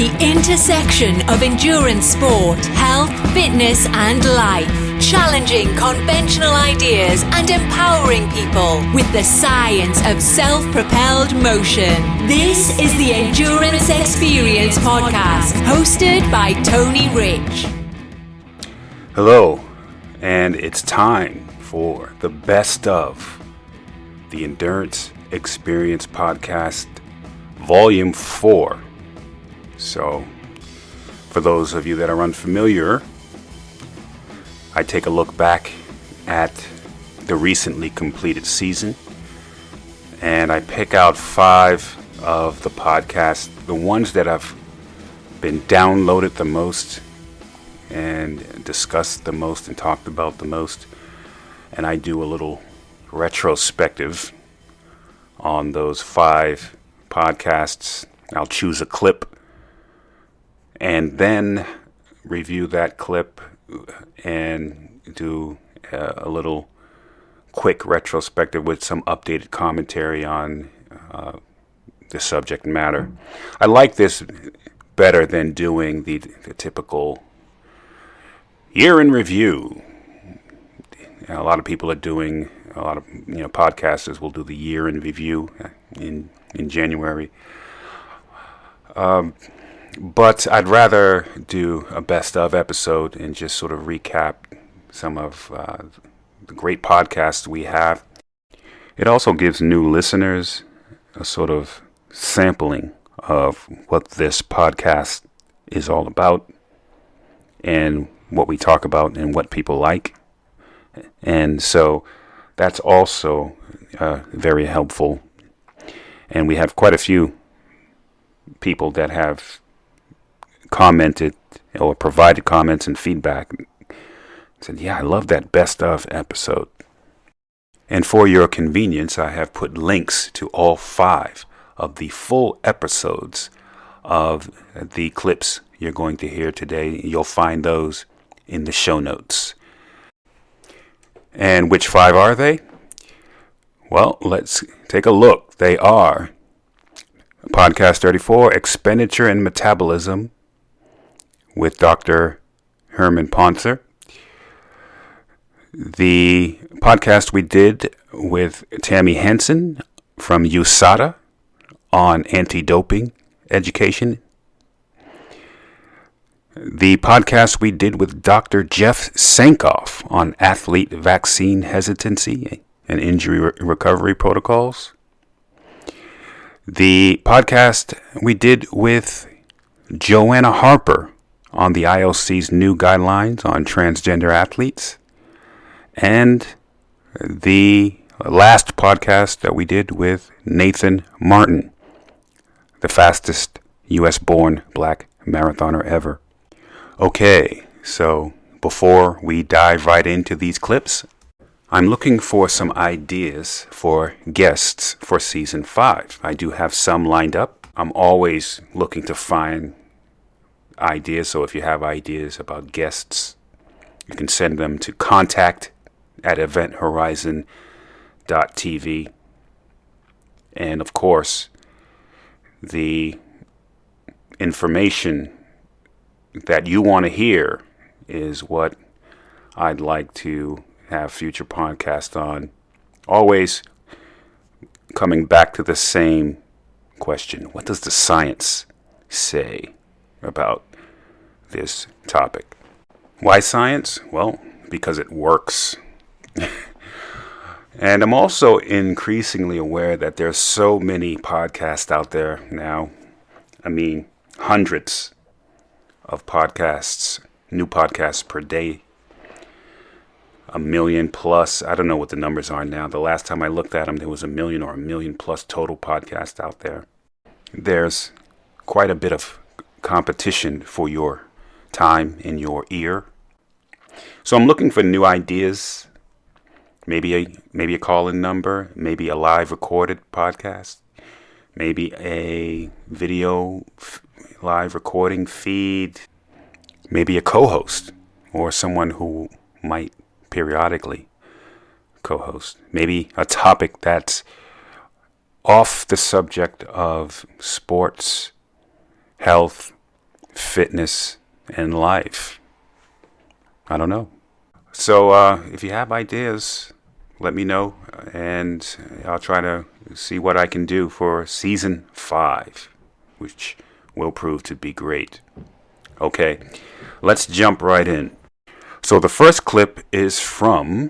The intersection of endurance sport, health, fitness, and life. Challenging conventional ideas and empowering people with the science of self-propelled motion. This is the Endurance Experience Podcast, hosted by Tony Rich. Hello, and it's time for the best of the Endurance Experience Podcast, Volume 4. So, for those of you that are unfamiliar, I take a look back at the recently completed season, and I pick out 5 of the podcasts, the ones that have been downloaded the most and discussed the most and talked about the most, and I do a little retrospective on those 5 podcasts. I'll choose a clip and then review that clip and do a little quick retrospective with some updated commentary on the subject matter. I like this better than doing the typical year in review. A lot of people are doing, a lot of podcasters will do the year in review in January. But I'd rather do a best of episode and just sort of recap some of the great podcasts we have. It also gives new listeners a sort of sampling of what this podcast is all about and what we talk about and what people like. And so that's also very helpful. And we have quite a few people that have commented or provided comments and feedback. Said, yeah, I love that best of episode. And for your convenience, I have put links to all 5 of the full episodes of the clips you're going to hear today. You'll find those in the show notes. And which 5 are they? Well, let's take a look. They are Podcast 34, Expenditure and Metabolism, with Dr. Herman Poncer. The podcast we did with Tammy Hanson from USADA on anti-doping education. The podcast we did with Dr. Jeff Sankoff on athlete vaccine hesitancy and injury recovery protocols. The podcast we did with Joanna Harper on the IOC's new guidelines on transgender athletes. And the last podcast that we did with Nathan Martin, the fastest U.S.-born black marathoner ever. Okay, so before we dive right into these clips, I'm looking for some ideas for guests for Season 5. I do have some lined up. I'm always looking to find ideas, so if you have ideas about guests, you can send them to contact@eventhorizon.tv. And of course, the information that you want to hear is what I'd like to have future podcasts on. Always coming back to the same question. What does the science say about this topic? Why science? Well, because it works. And I'm also increasingly aware that there's so many podcasts out there now. I mean, hundreds of podcasts, new podcasts per day. 1 million plus. I don't know what the numbers are now. The last time I looked at them, there was 1 million or 1 million plus total podcasts out there. There's quite a bit of competition for your time in your ear. So I'm looking for new ideas. Maybe a call-in number. Maybe a live recorded podcast. Maybe a video live recording feed. Maybe a co-host or someone who might periodically co-host. Maybe a topic that's off the subject of sports, health, fitness, and life. I don't know. So if you have ideas, let me know, and I'll try to see what I can do for season 5, which will prove to be great. Okay, let's jump right in. So the first clip is from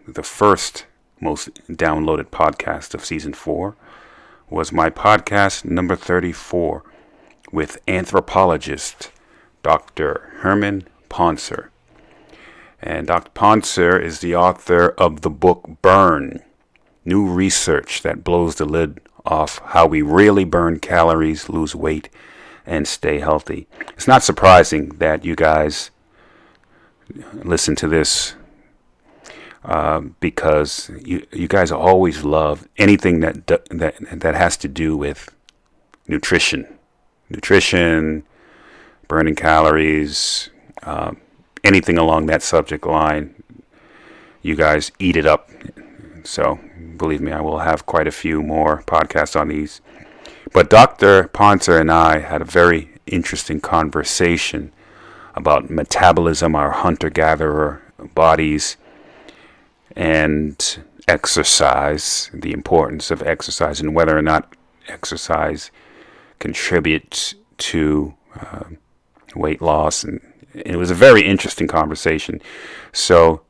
the first most downloaded podcast of season 4, was my podcast number 34 with anthropologist Dr. Herman Poncer. And Dr. Poncer is the author of the book Burn, New Research That Blows the Lid Off How We Really Burn Calories, Lose Weight, and Stay Healthy. It's not surprising that you guys listen to this because you guys always love anything that has to do with nutrition, burning calories, anything along that subject line. You guys eat it up. So believe me, I will have quite a few more podcasts on these. But Dr. Poncer and I had a very interesting conversation about metabolism, our hunter-gatherer bodies, and exercise, the importance of exercise, and whether or not exercise contributes to weight loss. And it was a very interesting conversation. So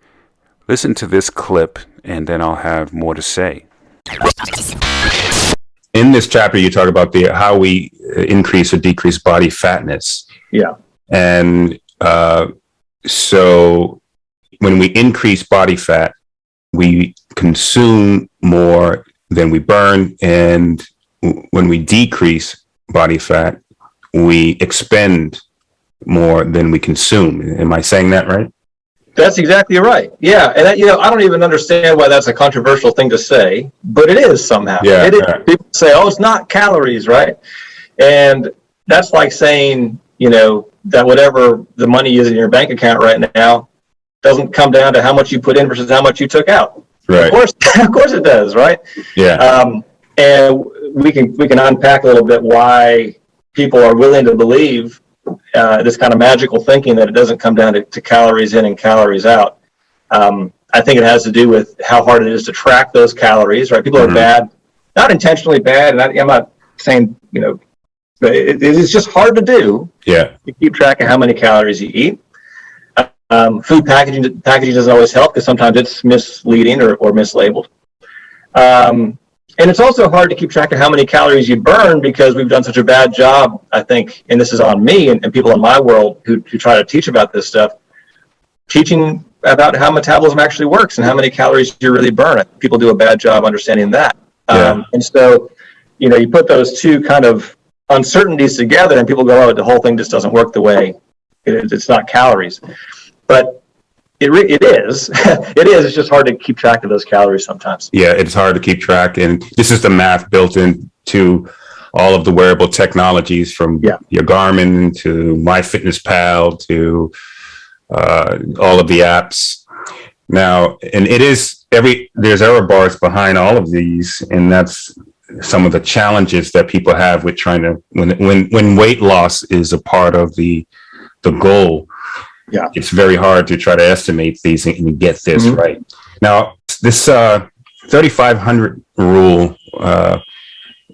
listen to this clip, and then I'll have more to say. In this chapter, you talk about how we increase or decrease body fatness. Yeah. And so when we increase body fat, we consume more than we burn. And when we decrease body fat, we expend more than we consume. Am I saying that right? That's exactly right. Yeah. And that, I don't even understand why that's a controversial thing to say, but it is somehow. Yeah. It is. People say, oh, it's not calories, right? And that's like saying, that whatever the money is in your bank account right now doesn't come down to how much you put in versus how much you took out. Right. Of course it does, right? Yeah. And we can unpack a little bit why people are willing to believe this kind of magical thinking that it doesn't come down to calories in and calories out. I think it has to do with how hard it is to track those calories, right? People are bad, not intentionally bad, and I'm not saying, it's just hard to do. Yeah. To keep track of how many calories you eat. Food packaging doesn't always help because sometimes it's misleading or mislabeled. And it's also hard to keep track of how many calories you burn because we've done such a bad job, I think, and this is on me and people in my world who try to teach about this stuff, teaching about how metabolism actually works and how many calories you really burn. People do a bad job understanding that. Yeah. And so, you put those two kind of uncertainties together and people go, oh, the whole thing just doesn't work the way it's not calories. But it is. It is. It's just hard to keep track of those calories sometimes. Yeah, it's hard to keep track. And this is the math built into all of the wearable technologies from your Garmin to MyFitnessPal to all of the apps. Now, and there's error bars behind all of these. And that's some of the challenges that people have with trying to, when weight loss is a part of the goal. Yeah, it's very hard to try to estimate these and get this right. Now, this 3,500 rule,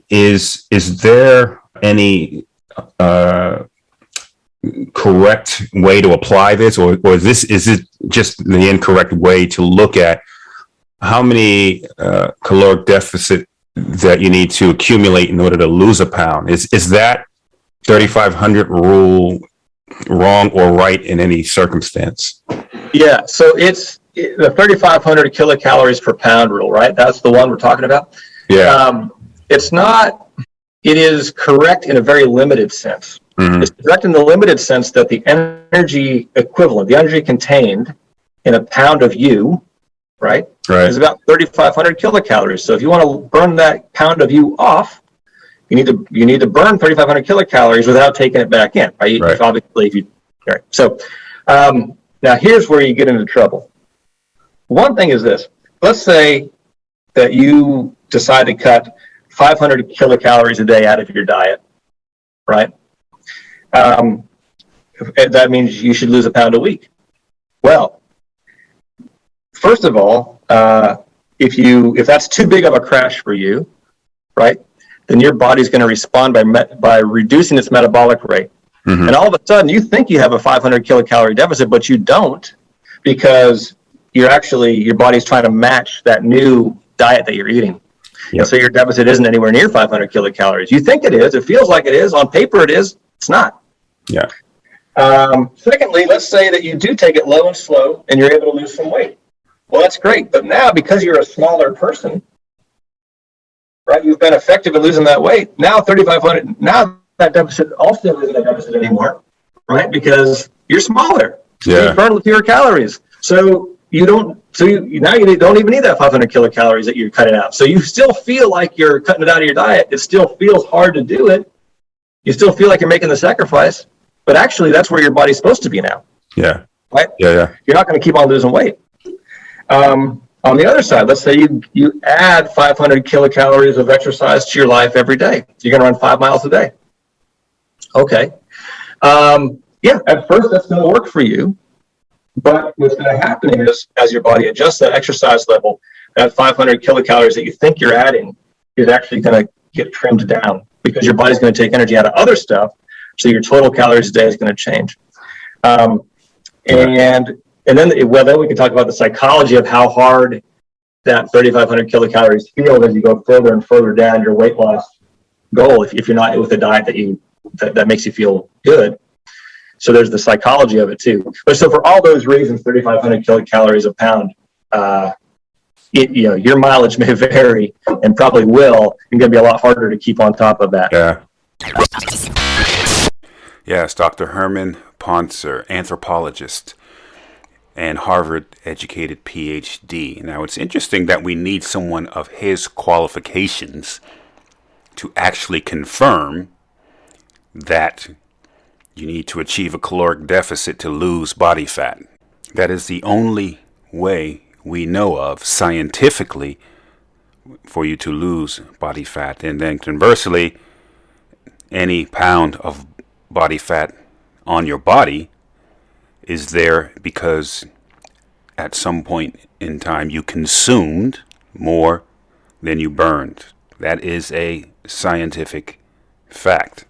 is there any correct way to apply this, or is it just the incorrect way to look at how many caloric deficit that you need to accumulate in order to lose a pound? Is that 3,500 rule wrong or right in any circumstance? Yeah, so it's the 3,500 kilocalories per pound rule, right? That's the one we're talking about. Yeah. It's not. It is correct in a very limited sense. Mm-hmm. It's correct in the limited sense that the energy equivalent, the energy contained in a pound of you, right, is about 3,500 kilocalories. So if you want to burn that pound of you off, you need to burn 3,500 kilocalories without taking it back in, right? Obviously, right. So now here's where you get into trouble. One thing is this: let's say that you decide to cut 500 kilocalories a day out of your diet, right? That means you should lose a pound a week. Well, first of all, if that's too big of a crash for you, right, then your body's going to respond by reducing its metabolic rate. Mm-hmm. And all of a sudden, you think you have a 500 kilocalorie deficit, but you don't, because your body's trying to match that new diet that you're eating. Yep. So your deficit isn't anywhere near 500 kilocalories. You think it is. It feels like it is. On paper, it is. It's not. Yeah. Secondly, let's say that you do take it low and slow, and you're able to lose some weight. Well, that's great. But now, because you're a smaller person, right, you've been effective in losing that weight. Now, 3,500. Now, that deficit also isn't a deficit anymore, right? Because you're smaller. So you burn fewer calories. So you don't. So now you don't even need that 500 kilocalories that you're cutting out. So you still feel like you're cutting it out of your diet. It still feels hard to do it. You still feel like you're making the sacrifice, but actually that's where your body's supposed to be now. Yeah. Right. Yeah. You're not going to keep on losing weight. On the other side, let's say you add 500 kilocalories of exercise to your life every day. You're going to run 5 miles a day. Okay. At first that's going to work for you. But what's going to happen is, as your body adjusts that exercise level, that 500 kilocalories that you think you're adding is actually going to get trimmed down, because your body's going to take energy out of other stuff. So your total calories a day is going to change. And then we can talk about the psychology of how hard that 3,500 kilocalories feel as you go further and further down your weight loss goal, if you're not with a diet that makes you feel good. So there's the psychology of it too. But so for all those reasons, 3,500 kilocalories a pound, your mileage may vary, and probably will, and going to be a lot harder to keep on top of that. Yeah. Yes, Dr. Herman Poncer, anthropologist and Harvard-educated PhD. Now, it's interesting that we need someone of his qualifications to actually confirm that you need to achieve a caloric deficit to lose body fat. That is the only way we know of scientifically for you to lose body fat. And then conversely, any pound of body fat on your body is there because at some point in time you consumed more than you burned. That is a scientific fact.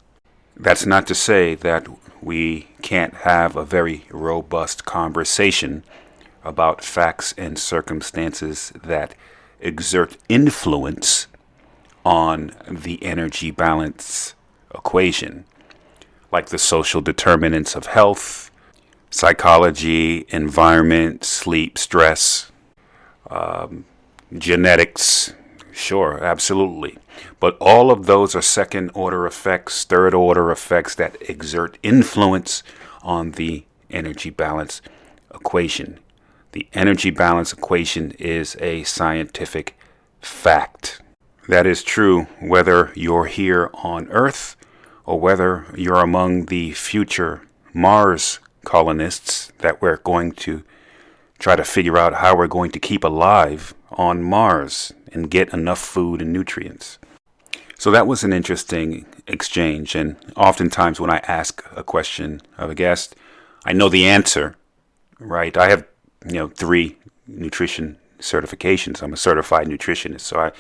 That's not to say that we can't have a very robust conversation about facts and circumstances that exert influence on the energy balance equation, like the social determinants of health, psychology, environment, sleep, stress, genetics. Sure, absolutely. But all of those are second order effects, third order effects that exert influence on the energy balance equation. The energy balance equation is a scientific fact. That is true whether you're here on Earth or whether you're among the future Mars colonists that we're going to try to figure out how we're going to keep alive on Mars and get enough food and nutrients. So that was an interesting exchange, and oftentimes when I ask a question of a guest, I know the answer, right? I have 3 nutrition certifications. I'm a certified nutritionist,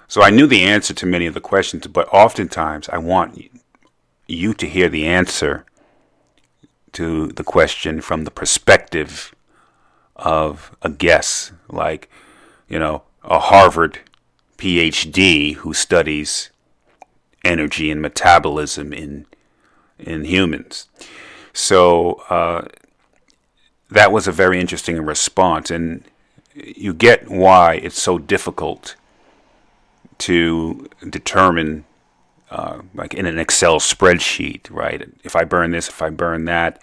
so I knew the answer to many of the questions, but oftentimes I want you to hear the answer to the question from the perspective of a guest, like, a Harvard PhD who studies energy and metabolism in humans. So that was a very interesting response, and you get why it's so difficult to determine, like in an Excel spreadsheet, right? If I burn this, if I burn that,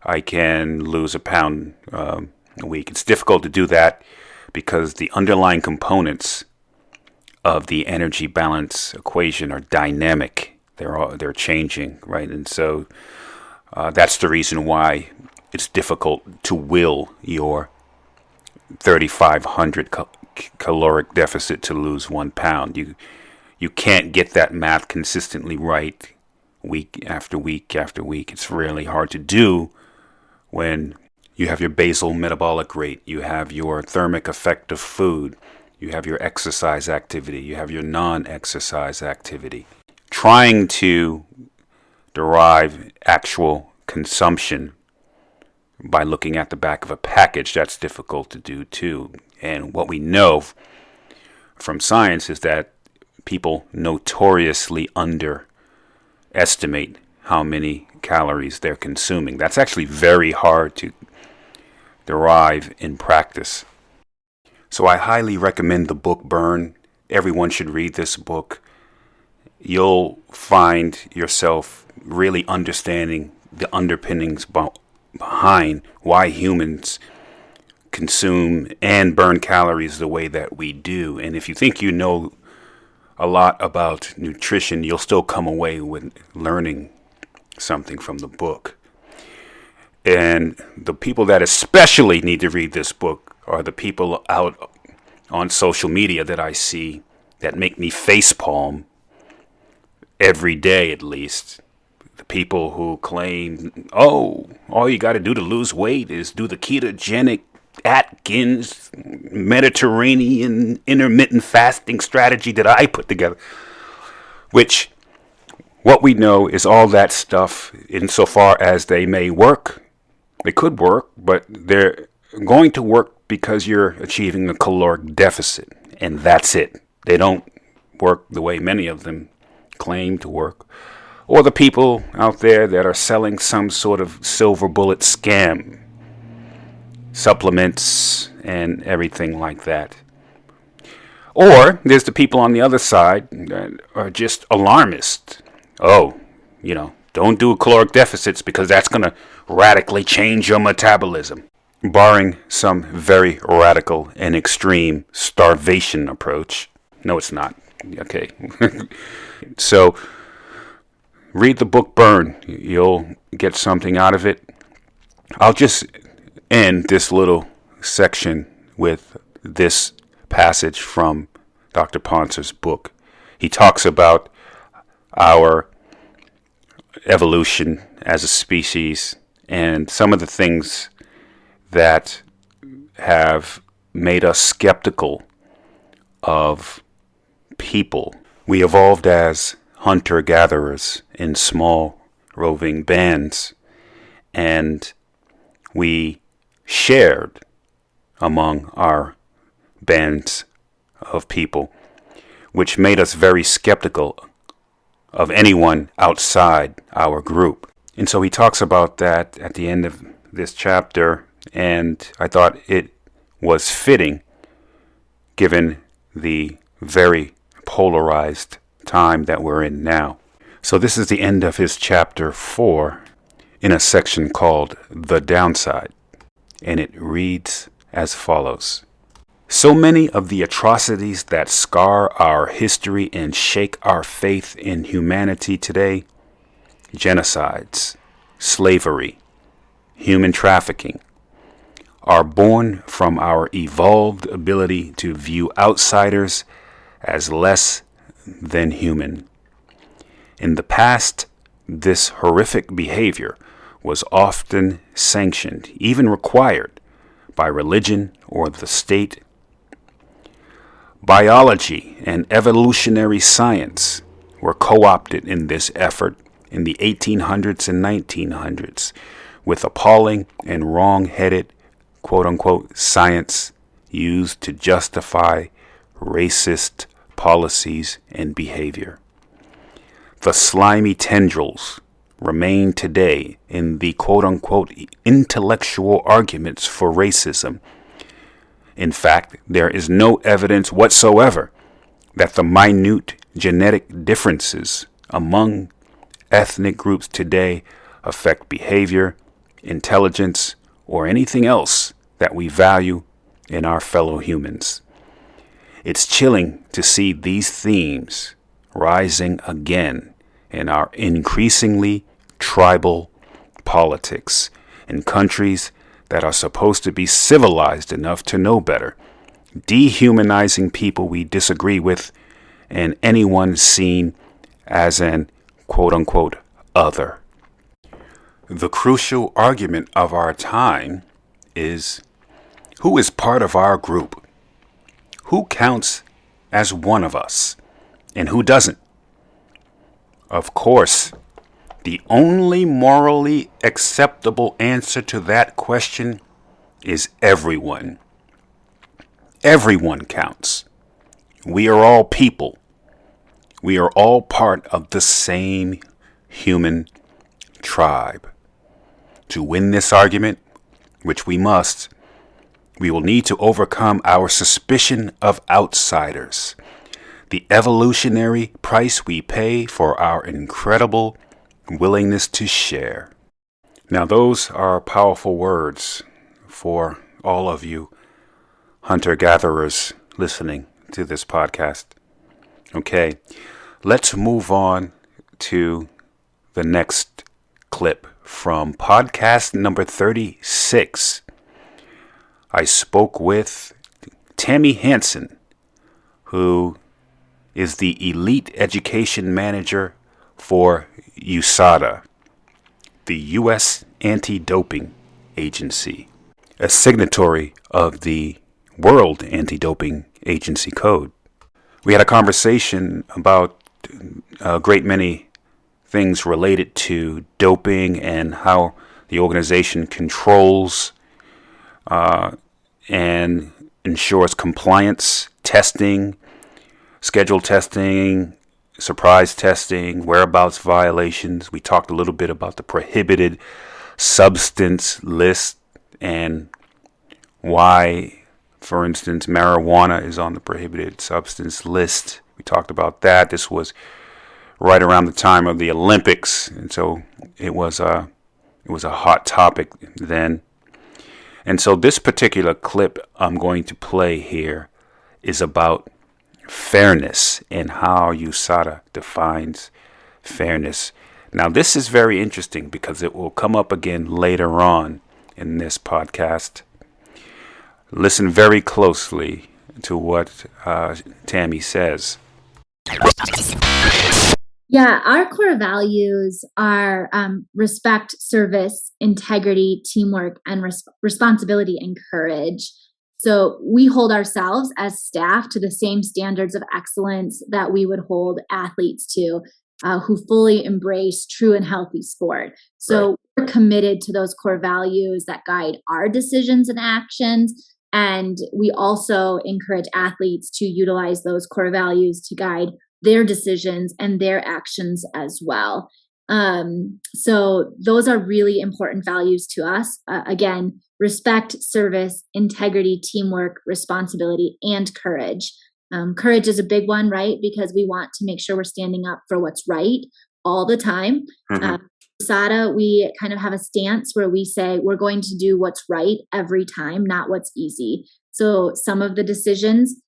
I can lose a pound a week. It's difficult to do that because the underlying components of the energy balance equation are dynamic. They're changing, right? And so that's the reason why it's difficult to will your 3,500 caloric deficit to lose 1 pound. You can't get that math consistently right week after week after week. It's really hard to do when you have your basal metabolic rate, you have your thermic effect of food, you have your exercise activity, you have your non-exercise activity. Trying to derive actual consumption by looking at the back of a package, that's difficult to do too. And what we know from science is that people notoriously underestimate how many calories they're consuming. That's actually very hard to derive in practice. So I highly recommend the book Burn. Everyone should read this book. You'll find yourself really understanding the underpinnings behind why humans consume and burn calories the way that we do. And if you think you know a lot about nutrition, you'll still come away with learning something from the book. And the people that especially need to read this book are the people out on social media that I see that make me facepalm every day at least. The people who claim, oh, all you got to do to lose weight is do the ketogenic Atkins Mediterranean intermittent fasting strategy that I put together. Which, what we know is all that stuff, insofar as they may work. They could work, but they're going to work because you're achieving a caloric deficit, and that's it. They don't work the way many of them claim to work. Or the people out there that are selling some sort of silver bullet scam, supplements and everything like that. Or there's the people on the other side that are just alarmist. Oh, don't do caloric deficits because that's going to radically change your metabolism. Barring some very radical and extreme starvation approach. No, it's not. Okay. So, read the book Burn. You'll get something out of it. I'll just end this little section with this passage from Dr. Poncer's book. He talks about our evolution as a species and some of the things that have made us skeptical of people. We evolved as hunter-gatherers in small roving bands, and we shared among our bands of people, which made us very skeptical of anyone outside our group. And so he talks about that at the end of this chapter, and I thought it was fitting given the very polarized time that we're in now. So this is the end of his chapter 4 in a section called The Downside, and it reads as follows. So many of the atrocities that scar our history and shake our faith in humanity today, genocides, slavery, human trafficking, are born from our evolved ability to view outsiders as less than human. In the past, this horrific behavior was often sanctioned, even required, by religion or the state. Biology and evolutionary science were co-opted in this effort in the 1800s and 1900s with appalling and wrong-headed, quote-unquote, science used to justify racist policies and behavior. The slimy tendrils remain today in the quote-unquote intellectual arguments for racism. In fact, there is no evidence whatsoever that the minute genetic differences among ethnic groups today affect behavior, intelligence, or anything else that we value in our fellow humans. It's chilling to see these themes rising again in our increasingly tribal politics in countries that are supposed to be civilized enough to know better, dehumanizing people we disagree with and anyone seen as an quote-unquote other. The crucial argument of our time is who is part of our group? Who counts as one of us and who doesn't? Of course, the only morally acceptable answer to that question is everyone. Everyone counts. We are all people. We are all part of the same human tribe. To win this argument, which we must, we will need to overcome our suspicion of outsiders, the evolutionary price we pay for our incredible willingness to share. Now, those are powerful words for all of you hunter-gatherers listening to this podcast. Okay, let's move on to the next clip from podcast number 36. I spoke with Tammy Hanson, who is the Elite Education Manager for USADA, the U.S. Anti-Doping Agency, a signatory of the World Anti-Doping Agency Code. We had a conversation about a great many things related to doping and how the organization controls and ensures compliance, testing, scheduled testing, surprise testing, whereabouts violations. We talked a little bit about the prohibited substance list and why, for instance, marijuana is on the prohibited substance list. We talked about that. This was right around the time of the Olympics, and so it was a hot topic then. And so this particular clip I'm going to play here is about fairness and how USADA defines fairness. Now, this is very interesting because it will come up again later on in this podcast. Listen very closely to what Tammy says. Yeah, our core values are respect, service, integrity, teamwork, and responsibility and courage. So we hold ourselves as staff to the same standards of excellence that we would hold athletes to, who fully embrace true and healthy sport. So we're committed to those core values that guide our decisions and actions. And we also encourage athletes to utilize those core values to guide their decisions and their actions as well. So those are really important values to us. Again, respect, service, integrity, teamwork, responsibility, and courage. Courage is a big one, right? Because we want to make sure we're standing up for what's right all the time. USADA, we kind of have a stance where we say we're going to do what's right every time, not what's easy. So some of the decisions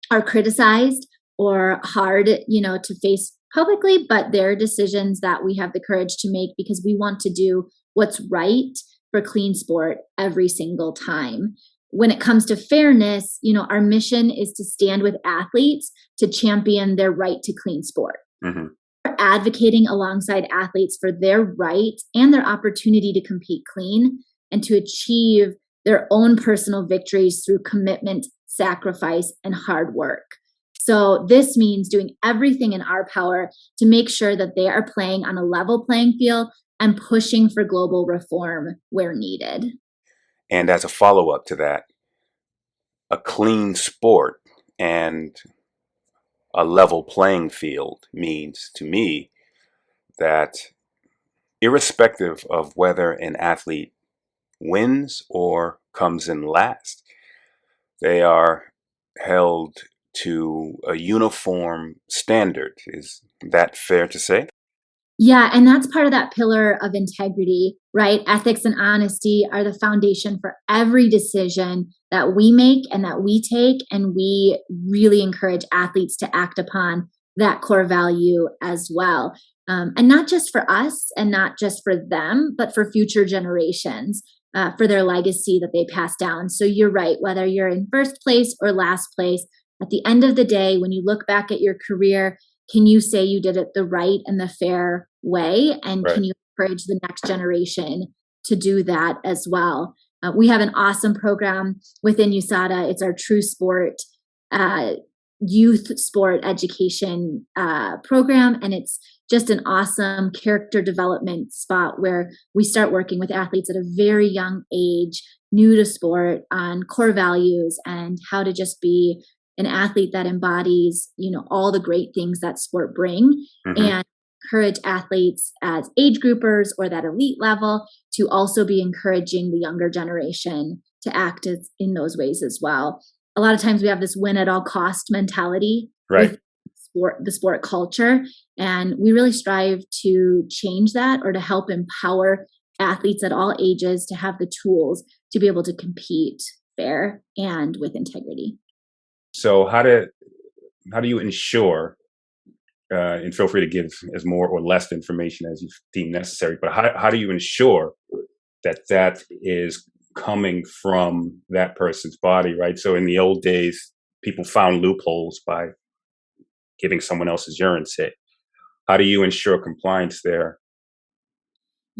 are criticized or hard, to face publicly, but they're decisions that we have the courage to make because we want to do what's right for clean sport every single time. When it comes to fairness, our mission is to stand with athletes to champion their right to clean sport. We're advocating alongside athletes for their right and their opportunity to compete clean and to achieve their own personal victories through commitment, sacrifice, and hard work. So this means doing everything in our power to make sure that they are playing on a level playing field and pushing for global reform where needed. And as a follow-up to that, a clean sport and a level playing field means to me that irrespective of whether an athlete wins or comes in last, they are held to a uniform standard. Is that fair to say? Yeah, and that's part of that pillar of integrity, right? Ethics and honesty are the foundation for every decision that we make and that we take, and we really encourage athletes to act upon that core value as well. And not just for us and not just for them, but for future generations, for their legacy that they pass down. So you're right, whether you're in first place or last place, at the end of the day, when you look back at your career, can you say you did it the right and the fair way? And Right. can you encourage the next generation to do that as well? We have an awesome program within USADA. It's our True Sport youth sport education program. And it's just an awesome character development spot where we start working with athletes at a very young age, new to sport, on core values and how to just be an athlete that embodies, all the great things that sport bring, and encourage athletes as age groupers or that elite level to also be encouraging the younger generation to act in those ways as well. A lot of times we have this win at all cost mentality with the sport culture, and we really strive to change that or to help empower athletes at all ages to have the tools to be able to compete fair and with integrity. So how do you ensure, and feel free to give as more or less information as you deem necessary, but how do you ensure that is coming from that person's body, right? So in the old days, people found loopholes by giving someone else's urine, say. How do you ensure compliance there?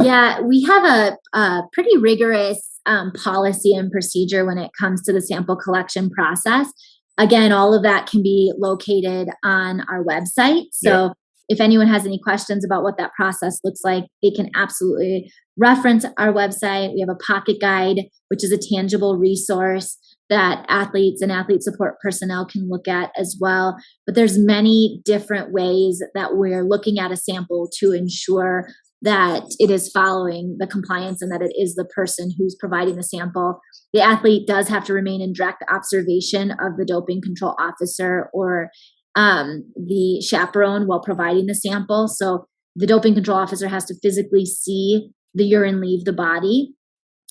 Yeah, we have a pretty rigorous policy and procedure when it comes to the sample collection process. Again, all of that can be located on our website. So if anyone has any questions about what that process looks like, they can absolutely reference our website. We have a pocket guide, which is a tangible resource that athletes and athlete support personnel can look at as well. But there's many different ways that we're looking at a sample to ensure that it is following the compliance and that it is the person who's providing the sample. The athlete does have to remain in direct observation of the doping control officer or the chaperone while providing the sample. So the doping control officer has to physically see the urine leave the body.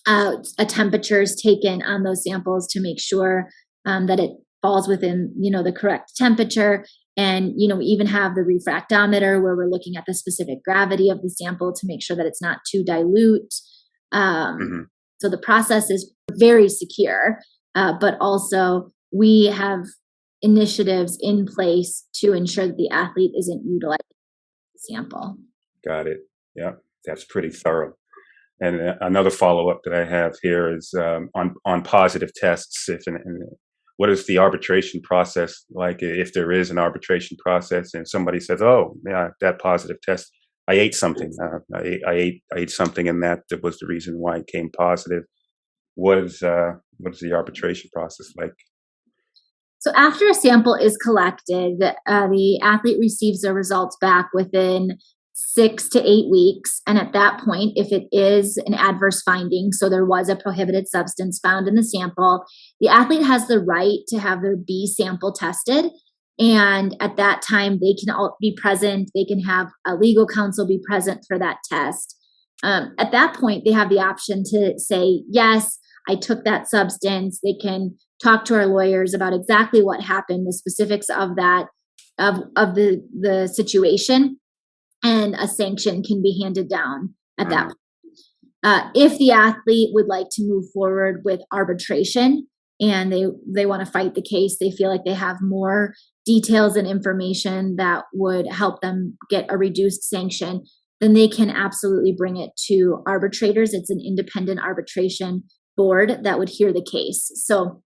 A temperature is taken on those samples to make sure that it falls within, the correct temperature. And, we even have the refractometer where we're looking at the specific gravity of the sample to make sure that it's not too dilute. So the process is very secure, but also we have initiatives in place to ensure that the athlete isn't utilizing the sample. Got it. Yeah, that's pretty thorough. And another follow-up that I have here is on positive tests. What is the arbitration process like if there is an arbitration process and somebody says, "Oh, yeah, that positive test, I ate something. I ate something, and that was the reason why it came positive." What is the arbitration process like? So after a sample is collected, the athlete receives their results back within 6 to 8 weeks. And at that point, if it is an adverse finding, so there was a prohibited substance found in the sample, the athlete has the right to have their B sample tested. And at that time, they can all be present. They can have a legal counsel be present for that test. At that point, they have the option to say, yes, I took that substance. They can talk to our lawyers about exactly what happened, the specifics of that, of the situation, and a sanction can be handed down at that point. If the athlete would like to move forward with arbitration and they want to fight the case, they feel like they have more details and information that would help them get a reduced sanction, then they can absolutely bring it to arbitrators. It's an independent arbitration board that would hear the case. So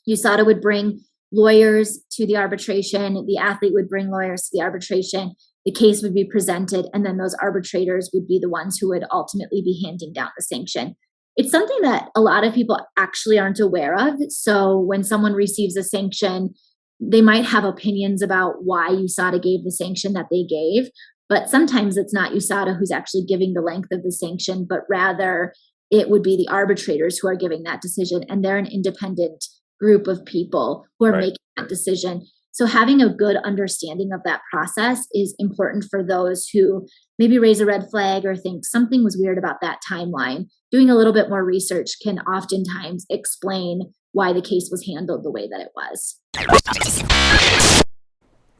USADA would bring lawyers to the arbitration, the athlete would bring lawyers to the arbitration, the case would be presented, and then those arbitrators would be the ones who would ultimately be handing down the sanction. It's something that a lot of people actually aren't aware of. So when someone receives a sanction, they might have opinions about why USADA gave the sanction that they gave, but sometimes it's not USADA who's actually giving the length of the sanction, but rather it would be the arbitrators who are giving that decision, and they're an independent group of people who are making that decision. So having a good understanding of that process is important for those who maybe raise a red flag or think something was weird about that timeline. Doing a little bit more research can oftentimes explain why the case was handled the way that it was.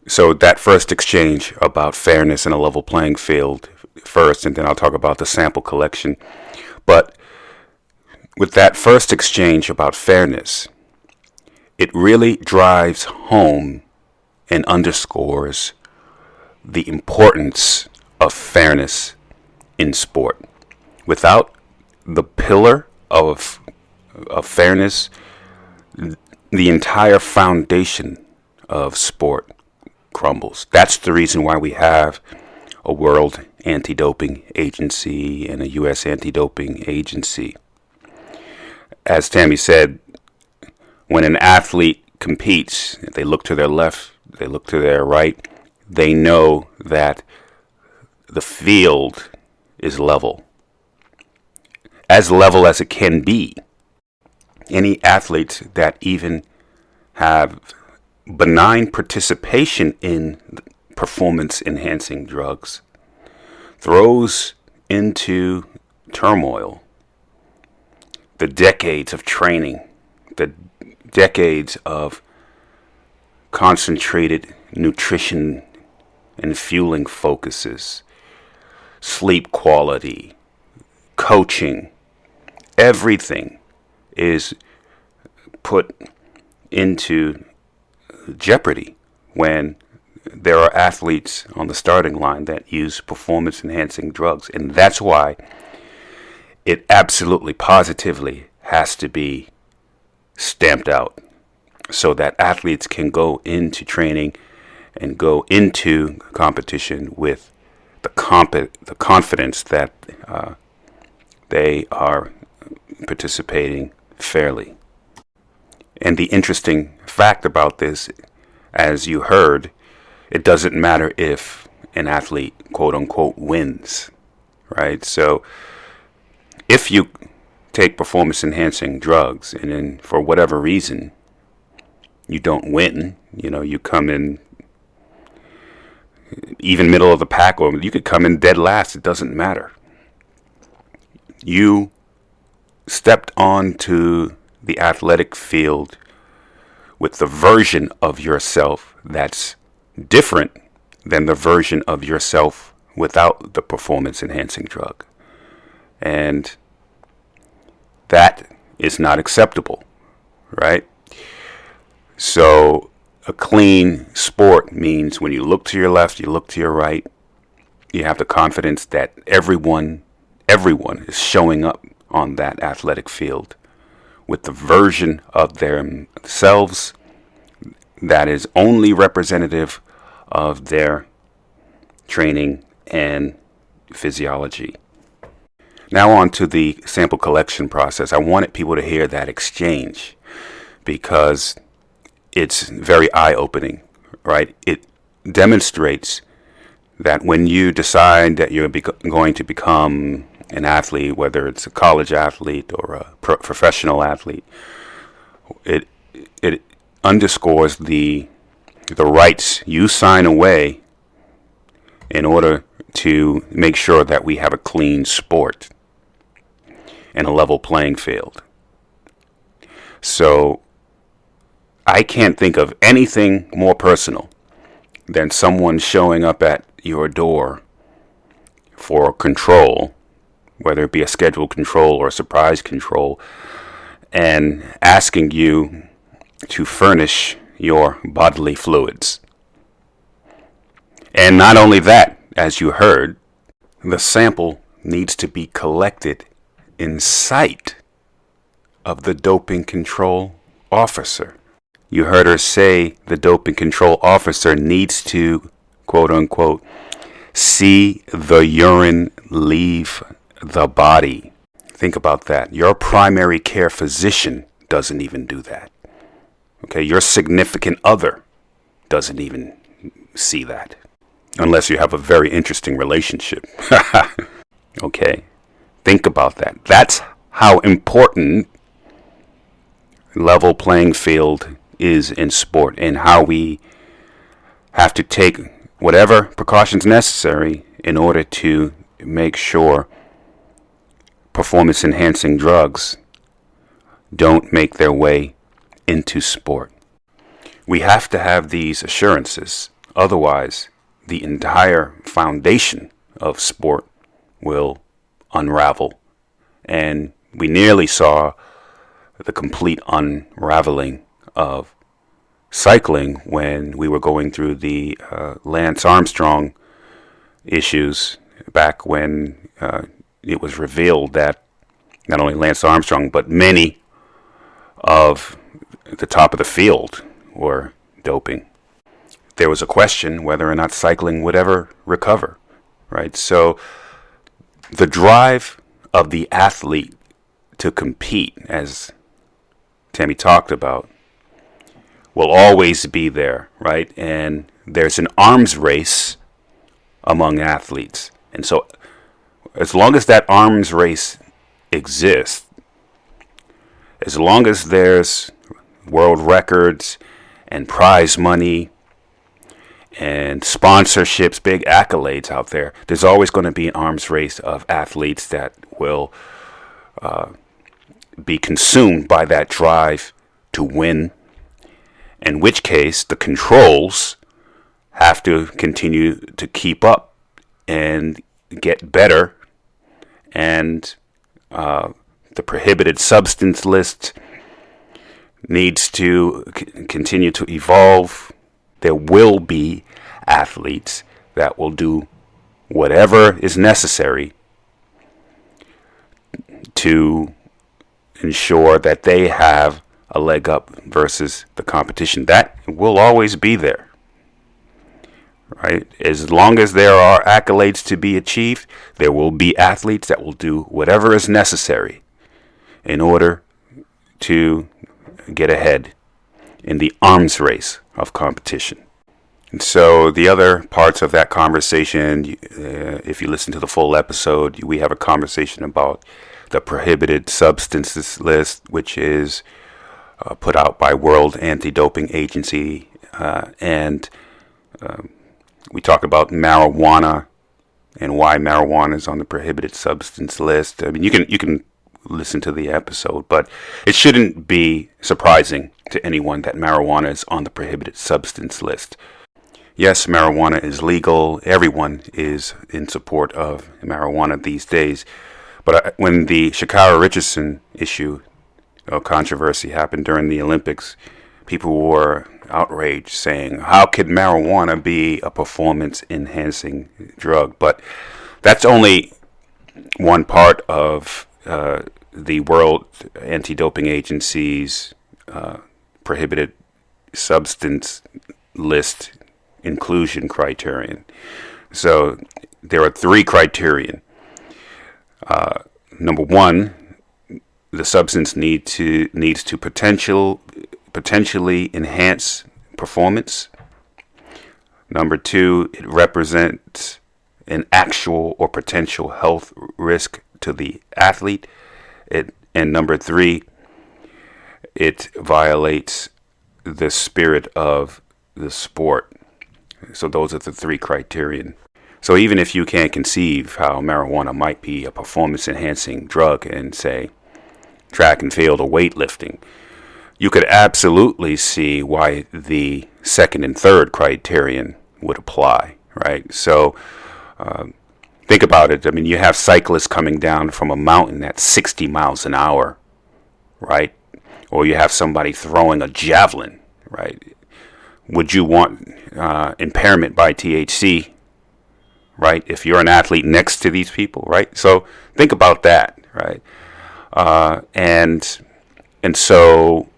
So that first exchange about fairness and a level playing field first, and then I'll talk about the sample collection. But with that first exchange about fairness, it really drives home and underscores the importance of fairness in sport. Without the pillar of fairness, the entire foundation of sport crumbles. That's the reason why we have a World Anti-Doping Agency and a U.S. Anti-Doping Agency. As Tammy said, when an athlete competes, they look to their left, they look to their right, they know that the field is level as it can be. Any athletes that even have benign participation in performance-enhancing drugs throws into turmoil the decades of training, the decades of concentrated nutrition and fueling focuses, sleep quality, coaching. Everything is put into jeopardy when there are athletes on the starting line that use performance-enhancing drugs. And that's why it absolutely, positively has to be stamped out so that athletes can go into training and go into competition with the confidence that they are participating fairly. And the interesting fact about this, as you heard, it doesn't matter if an athlete, quote unquote, wins, right? So if you take performance enhancing drugs and then for whatever reason you don't win, you come in even middle of the pack, or you could come in dead last, it doesn't matter. You stepped onto the athletic field with the version of yourself that's different than the version of yourself without the performance enhancing drug. And that is not acceptable, right? So a clean sport means when you look to your left, you look to your right, you have the confidence that everyone is showing up on that athletic field with the version of themselves that is only representative of their training and physiology. Now on to the sample collection process. I wanted people to hear that exchange because it's very eye-opening, right? It demonstrates that when you decide that you're going to become an athlete, whether it's a college athlete or a professional athlete, it underscores the rights you sign away in order to make sure that we have a clean sport and a level playing field. So I can't think of anything more personal than someone showing up at your door for control, whether it be a scheduled control or a surprise control, and asking you to furnish your bodily fluids. And not only that, as you heard, the sample needs to be collected in sight of the doping control officer. You heard her say the doping control officer needs to, quote unquote, see the urine leave the body. Think about that. Your primary care physician doesn't even do that. Okay, your significant other doesn't even see that. Unless you have a very interesting relationship. Okay, think about that. That's how important level playing field is in sport, and how we have to take whatever precautions necessary in order to make sure performance enhancing drugs don't make their way into sport. We have to have these assurances, otherwise the entire foundation of sport will unravel. And we nearly saw the complete unraveling of cycling when we were going through the Lance Armstrong issues back when it was revealed that not only Lance Armstrong, but many of the top of the field were doping. There was a question whether or not cycling would ever recover, right? So the drive of the athlete to compete, as Tammy talked about, will always be there, right? And there's an arms race among athletes. And so as long as that arms race exists, as long as there's world records and prize money and sponsorships, big accolades out there, there's always going to be an arms race of athletes that will be consumed by that drive to win, in which case the controls have to continue to keep up and get better, and the prohibited substance list needs to continue to evolve. There will be athletes that will do whatever is necessary to ensure that they have a leg up versus the competition. That will always be there, right? As long as there are accolades to be achieved, there will be athletes that will do whatever is necessary in order to get ahead in the arms race of competition. And so the other parts of that conversation, if you listen to the full episode, we have a conversation about the prohibited substances list, which is put out by World Anti-Doping Agency, and we talk about marijuana and why marijuana is on the prohibited substance list. I mean, you can listen to the episode, but it shouldn't be surprising to anyone that marijuana is on the prohibited substance list. Yes, marijuana is legal. Everyone is in support of marijuana these days. But when the Sha'Carri Richardson issue or controversy happened during the Olympics, people were outraged, saying, how could marijuana be a performance-enhancing drug? But that's only one part of the World Anti-Doping Agency's prohibited substance list inclusion criterion. So there are 3 criterion. Number 1, the substance needs to potentially enhance performance. Number 2, it represents an actual or potential health risk to the athlete. And number 3, it violates the spirit of the sport. So those are the 3 criterion. So even if you can't conceive how marijuana might be a performance-enhancing drug in, say, track and field or weightlifting, you could absolutely see why the 2nd and 3rd criterion would apply, right? So think about it. I mean, you have cyclists coming down from a mountain at 60 miles an hour, right? Or you have somebody throwing a javelin, right? Would you want impairment by THC, right? If you're an athlete next to these people, right? So think about that, right? And so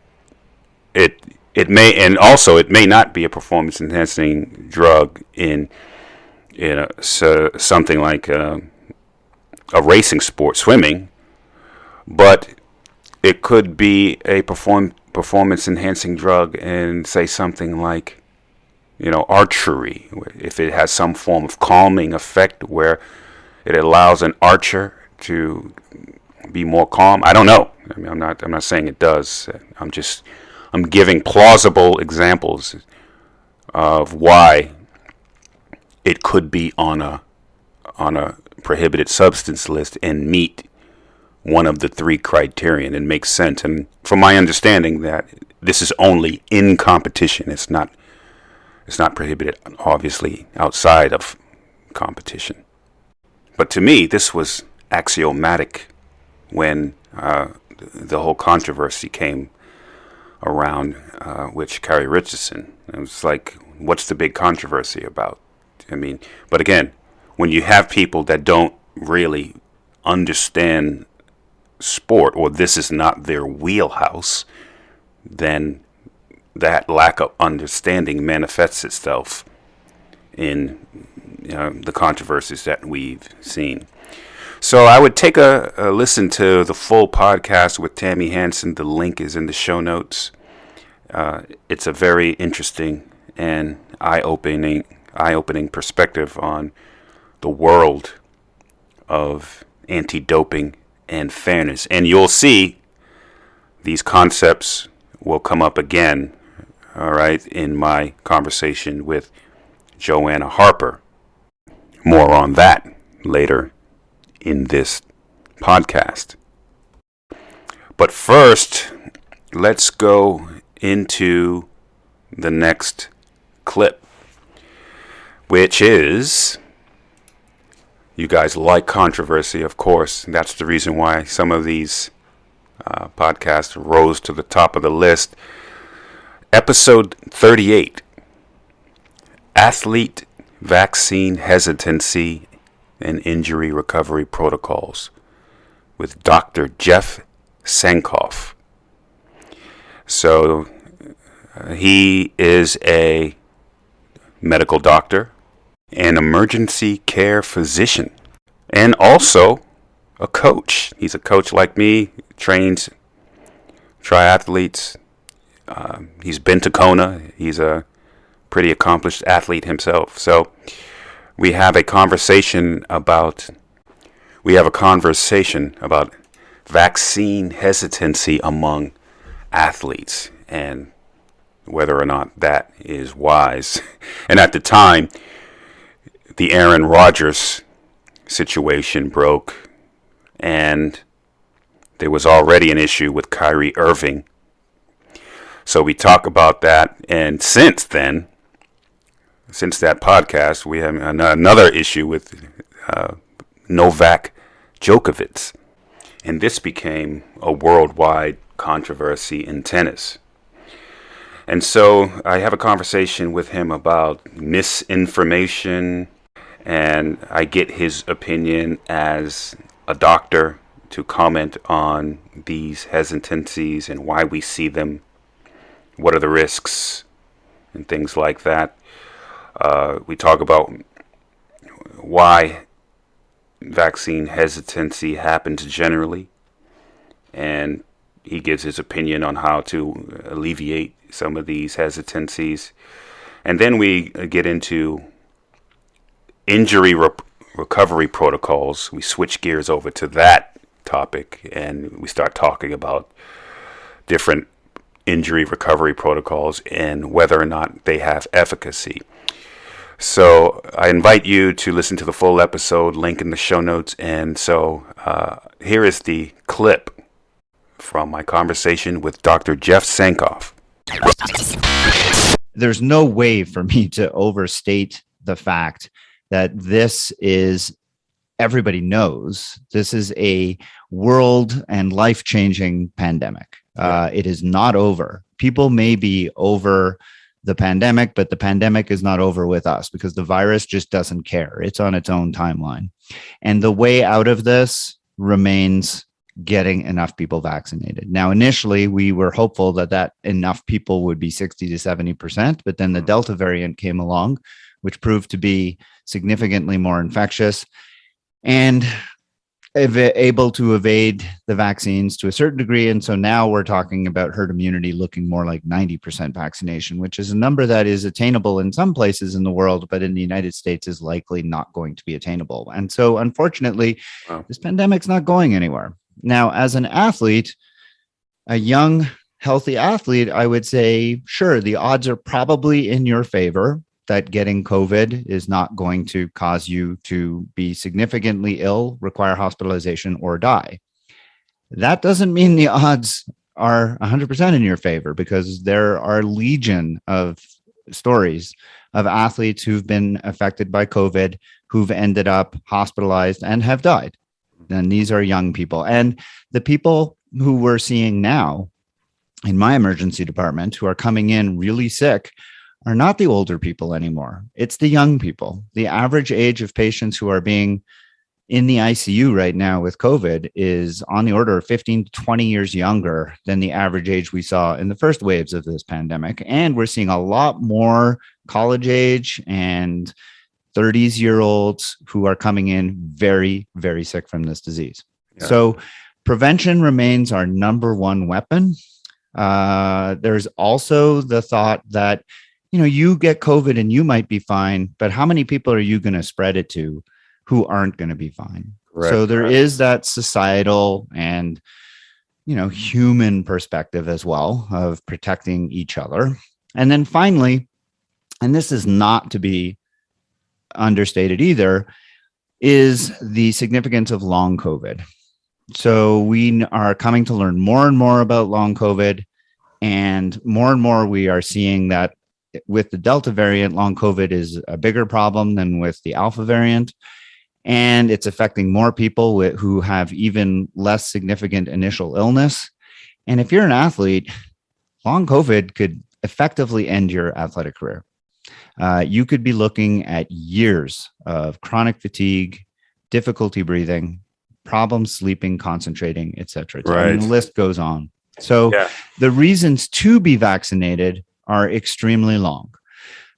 it may not be a performance enhancing drug in something like a racing sport, swimming, but it could be a performance enhancing drug in, say, something like, archery, if it has some form of calming effect where it allows an archer to be more calm. I don't know. I mean, I'm not saying it does. I'm giving plausible examples of why it could be on a prohibited substance list and meet one of the 3 criterion. It makes sense. And from my understanding, that this is only in competition. It's not prohibited, obviously, outside of competition. But to me, this was axiomatic when the whole controversy came around with Sha'Carri Richardson. It was like, what's the big controversy about? I mean, but again, when you have people that don't really understand sport, or this is not their wheelhouse, then that lack of understanding manifests itself in the controversies that we've seen. So I would take a listen to the full podcast with Tammy Hanson. The link is in the show notes. It's a very interesting and eye-opening perspective on the world of anti-doping and fairness. And you'll see these concepts will come up again, all right, in my conversation with Joanna Harper. More on that later in this podcast. But first, let's go into the next clip, which is, you guys like controversy, of course. That's the reason why some of these podcasts rose to the top of the list. Episode 38, Athlete Vaccine Hesitancy and Injury Recovery Protocols, with Dr. Jeff Sankoff. So he is a medical doctor, an emergency care physician, and also a coach. He's a coach like me, trains triathletes. He's been to Kona. He's a pretty accomplished athlete himself. So we have a conversation about vaccine hesitancy among athletes and whether or not that is wise. And at the time, the Aaron Rodgers situation broke, and there was already an issue with Kyrie Irving. So we talk about that, and since that podcast, we have another issue with Novak Djokovic, and this became a worldwide controversy in tennis. And so I have a conversation with him about misinformation, and I get his opinion as a doctor to comment on these hesitancies and why we see them, what are the risks, and things like that. We talk about why vaccine hesitancy happens generally, and he gives his opinion on how to alleviate some of these hesitancies. And then we get into injury recovery protocols. We switch gears over to that topic, and we start talking about different injury recovery protocols and whether or not they have efficacy. So I invite you to listen to the full episode, link in the show notes. And so here is the clip from my conversation with Dr. Jeff Sankoff. There's no way for me to overstate the fact that this is, everybody knows, this is a world and life-changing pandemic. It is not over. People may be over the pandemic, but the pandemic is not over with us because the virus just doesn't care. It's on its own timeline. And the way out of this remains getting enough people vaccinated. Now, initially, we were hopeful that enough people would be 60 to 70%, but then the Delta variant came along, which proved to be significantly more infectious and able to evade the vaccines to a certain degree. And so now we're talking about herd immunity looking more like 90% vaccination, which is a number that is attainable in some places in the world, but in the United States is likely not going to be attainable. And so unfortunately, this pandemic's not going anywhere. Now, as an athlete, a young, healthy athlete, I would say, sure, the odds are probably in your favor that getting COVID is not going to cause you to be significantly ill, require hospitalization, or die. That doesn't mean the odds are 100% in your favor, because there are legion of stories of athletes who've been affected by COVID, who've ended up hospitalized and have died. And these are young people. And the people who we're seeing now in my emergency department who are coming in really sick are not the older people anymore. It's the young people. The average age of patients who are being in the ICU right now with COVID is on the order of 15 to 20 years younger than the average age we saw in the first waves of this pandemic. And we're seeing a lot more college age and 30s-year-olds who are coming in very, very sick from this disease. Yeah. So prevention remains our number one weapon. There's also the thought that, you get COVID and you might be fine, but how many people are you going to spread it to who aren't going to be fine? Correct. So there is that societal and, human perspective as well of protecting each other. And then finally, and this is not to be understated either, is the significance of long COVID. So we are coming to learn more and more about long COVID, and more we are seeing that with the Delta variant, long COVID is a bigger problem than with the Alpha variant, and it's affecting more people who have even less significant initial illness. And if you're an athlete, long COVID could effectively end your athletic career. You could be looking at years of chronic fatigue, difficulty breathing, problems sleeping, concentrating, etc. Right. And the list goes on. So the reasons to be vaccinated are extremely long.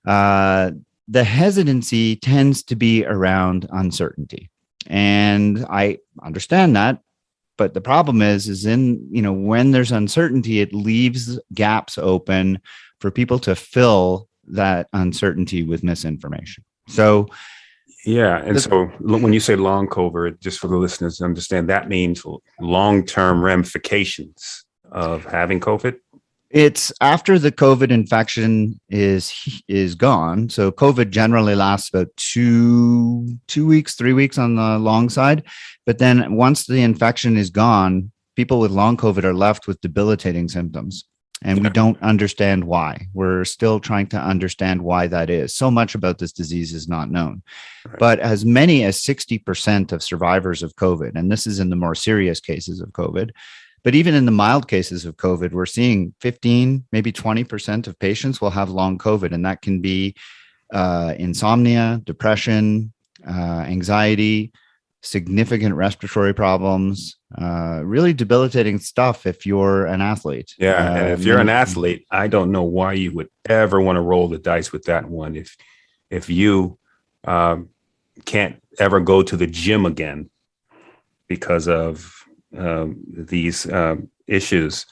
The hesitancy tends to be around uncertainty. And I understand that. But the problem is when there's uncertainty, it leaves gaps open for people to fill that uncertainty with misinformation. So, so when you say long COVID, just for the listeners to understand, that means long-term ramifications of having COVID. It's after the COVID infection is gone. So COVID generally lasts about 2 weeks, 3 weeks on the long side. But then once the infection is gone, people with long COVID are left with debilitating symptoms. And we don't understand why. We're still trying to understand why that is. So much about this disease is not known. Right. But as many as 60% of survivors of COVID, and this is in the more serious cases of COVID, but even in the mild cases of COVID, we're seeing 15, maybe 20% of patients will have long COVID. And that can be insomnia, depression, anxiety, significant respiratory problems, really debilitating stuff if you're an athlete. Yeah, and if you're an athlete, I don't know why you would ever want to roll the dice with that one. If you can't ever go to the gym again because of these issues,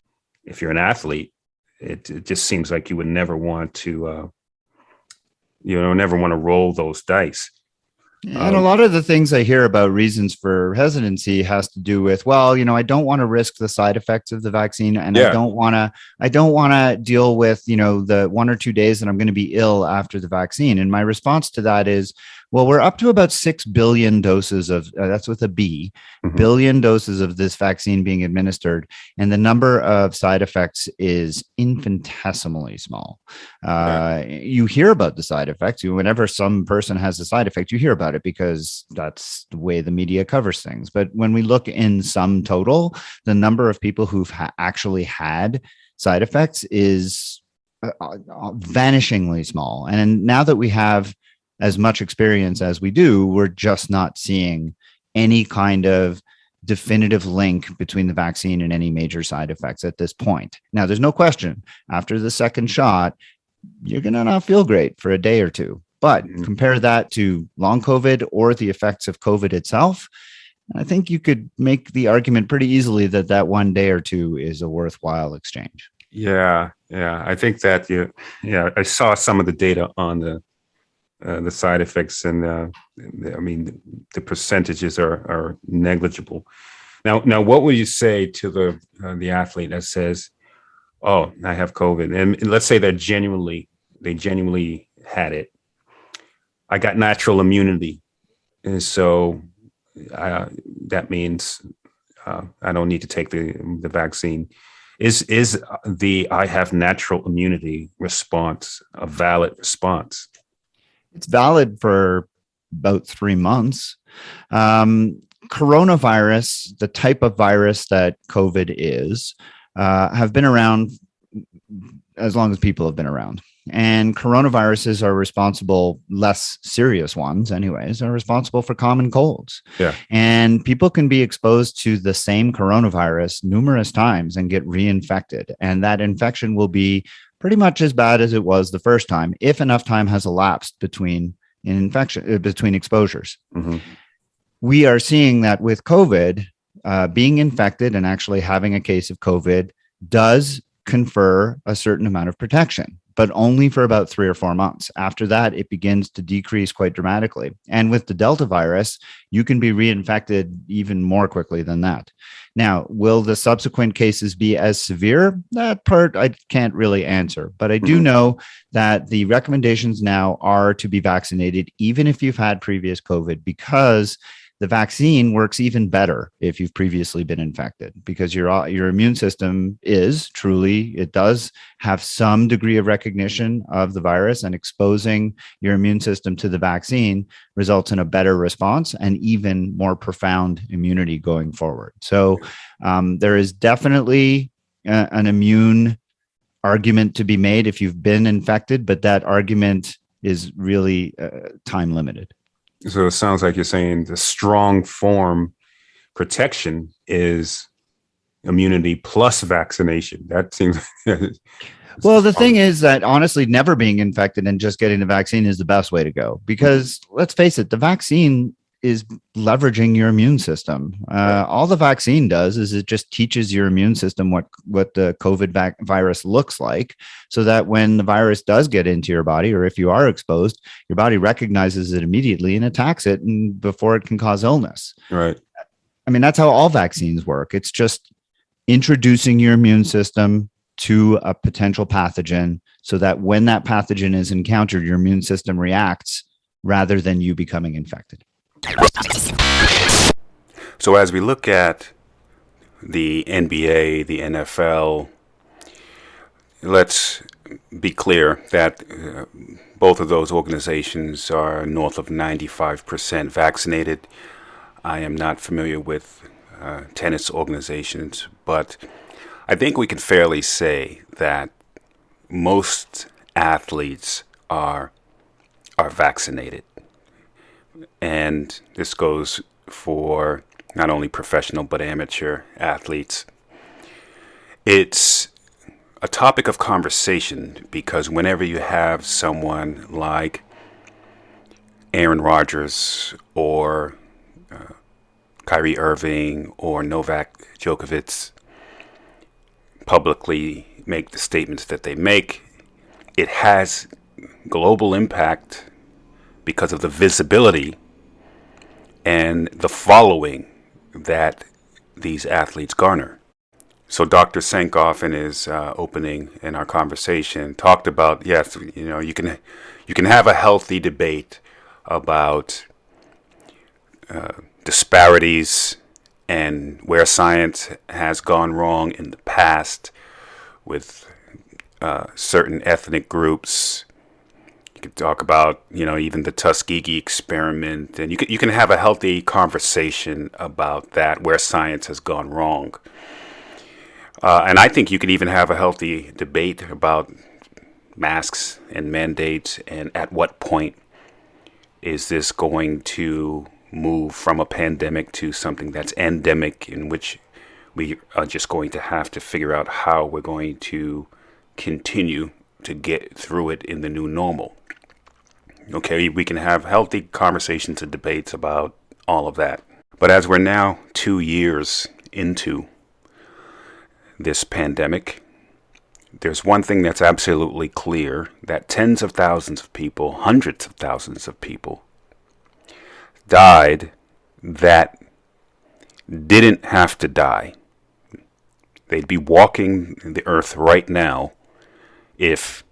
if you're an athlete, it just seems like you would never want to, never want to roll those dice. And a lot of the things I hear about reasons for hesitancy has to do with, I don't want to risk the side effects of the vaccine, and I don't want to deal with, the 1 or 2 days that I'm going to be ill after the vaccine. And my response to that is, we're up to about 6 billion doses of, that's with a B, billion doses of this vaccine being administered. And the number of side effects is infinitesimally small. You hear about the side effects. Whenever some person has a side effect, you hear about it because that's the way the media covers things. But when we look in sum total, the number of people who've actually had side effects is vanishingly small. And now that we have as much experience as we do, we're just not seeing any kind of definitive link between the vaccine and any major side effects at this point. Now, there's no question, after the second shot, you're going to not feel great for a day or two. But compare that to long COVID or the effects of COVID itself, I think you could make the argument pretty easily that 1 day or two is a worthwhile exchange. Yeah. I think that, I saw some of the data on the side effects, and the percentages are negligible. Now, what would you say to the athlete that says, "Oh, I have COVID," and let's say they genuinely had it? I got natural immunity, and so that means I don't need to take the vaccine. Is the "I have natural immunity" response a valid response? It's valid for about 3 months. Coronavirus, the type of virus that COVID is, have been around as long as people have been around. And coronaviruses are responsible, less serious ones anyways, are responsible for common colds. Yeah. And people can be exposed to the same coronavirus numerous times and get reinfected. And that infection will be pretty much as bad as it was the first time, if enough time has elapsed between exposures. Mm-hmm. We are seeing that with COVID, being infected and actually having a case of COVID does confer a certain amount of protection, but only for about 3 or 4 months. After that, it begins to decrease quite dramatically. And with the Delta virus, you can be reinfected even more quickly than that. Now, will the subsequent cases be as severe? That part I can't really answer, but I do know that the recommendations now are to be vaccinated, even if you've had previous COVID, because the vaccine works even better if you've previously been infected, because your immune system it does have some degree of recognition of the virus, and exposing your immune system to the vaccine results in a better response and even more profound immunity going forward. So there is definitely an immune argument to be made if you've been infected, but that argument is really time limited. So it sounds like you're saying the strong form protection is immunity plus vaccination. That seems. Well, the thing is that honestly, never being infected and just getting the vaccine is the best way to go, because let's face it, the vaccine is leveraging your immune system. All the vaccine does is it just teaches your immune system what the COVID virus looks like, so that when the virus does get into your body, or if you are exposed, your body recognizes it immediately and attacks it and before it can cause illness. Right. I mean, that's how all vaccines work. It's just introducing your immune system to a potential pathogen so that when that pathogen is encountered, your immune system reacts rather than you becoming infected. So as we look at the NBA, the NFL, let's be clear that both of those organizations are north of 95% vaccinated. I am not familiar with tennis organizations, but I think we can fairly say that most athletes are vaccinated. And this goes for not only professional but amateur athletes. It's a topic of conversation because whenever you have someone like Aaron Rodgers or Kyrie Irving or Novak Djokovic publicly make the statements that they make, it has global impact because of the visibility and the following that these athletes garner. So Dr. Sankoff, in his opening in our conversation, talked about, yes, you can have a healthy debate about disparities and where science has gone wrong in the past with certain ethnic groups. You can talk about, even the Tuskegee experiment, and you can have a healthy conversation about that, where science has gone wrong. And I think you can even have a healthy debate about masks and mandates, and at what point is this going to move from a pandemic to something that's endemic, in which we are just going to have to figure out how we're going to continue to get through it in the new normal. Okay, we can have healthy conversations and debates about all of that. But as we're now 2 years into this pandemic, there's one thing that's absolutely clear, that tens of thousands of people, hundreds of thousands of people died that didn't have to die. They'd be walking the earth right now if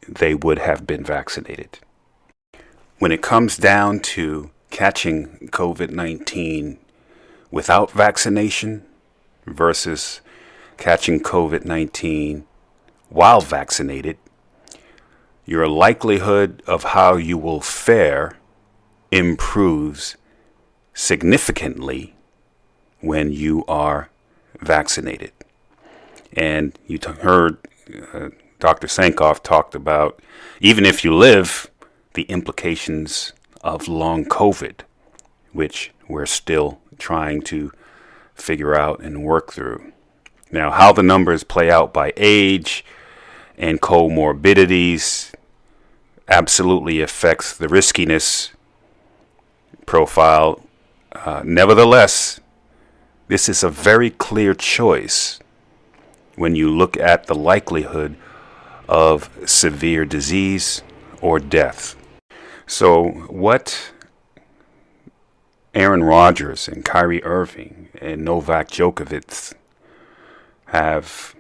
they would have been vaccinated. When it comes down to catching COVID-19 without vaccination versus catching COVID-19 while vaccinated, your likelihood of how you will fare improves significantly when you are vaccinated. And you heard Dr. Sankoff talked about, even if you live, the implications of long COVID, which we're still trying to figure out and work through. Now, how the numbers play out by age and comorbidities absolutely affects the riskiness profile. Nevertheless, this is a very clear choice when you look at the likelihood of severe disease or death. So what Aaron Rodgers and Kyrie Irving and Novak Djokovic have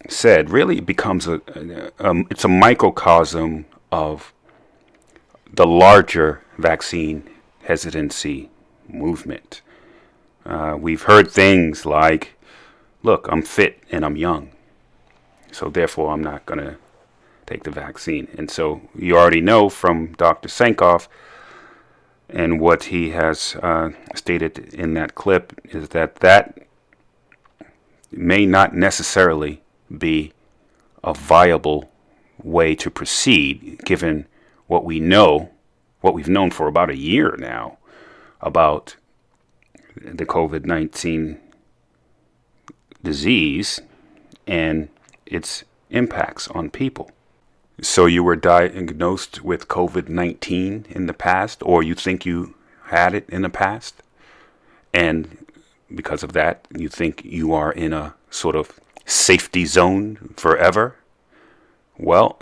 said really becomes it's a microcosm of the larger vaccine hesitancy movement. We've heard things like, look, I'm fit and I'm young, so therefore I'm not going to take the vaccine. And so you already know from Dr. Sankoff and what he has stated in that clip is that may not necessarily be a viable way to proceed, given what we know, what we've known for about a year now about the COVID-19 disease and its impacts on people. So you were diagnosed with COVID-19 in the past, or you think you had it in the past, and because of that, you think you are in a sort of safety zone forever? Well,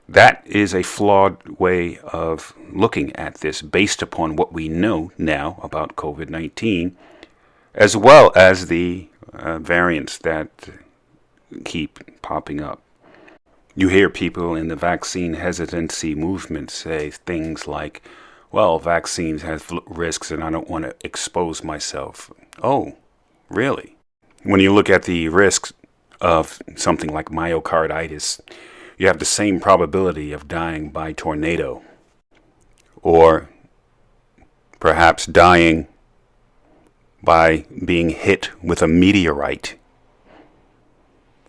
that is a flawed way of looking at this based upon what we know now about COVID-19, as well as the variants that keep popping up. You hear people in the vaccine hesitancy movement say things like, well, vaccines have risks and I don't want to expose myself. Oh, really? When you look at the risks of something like myocarditis, you have the same probability of dying by tornado, or perhaps dying by being hit with a meteorite,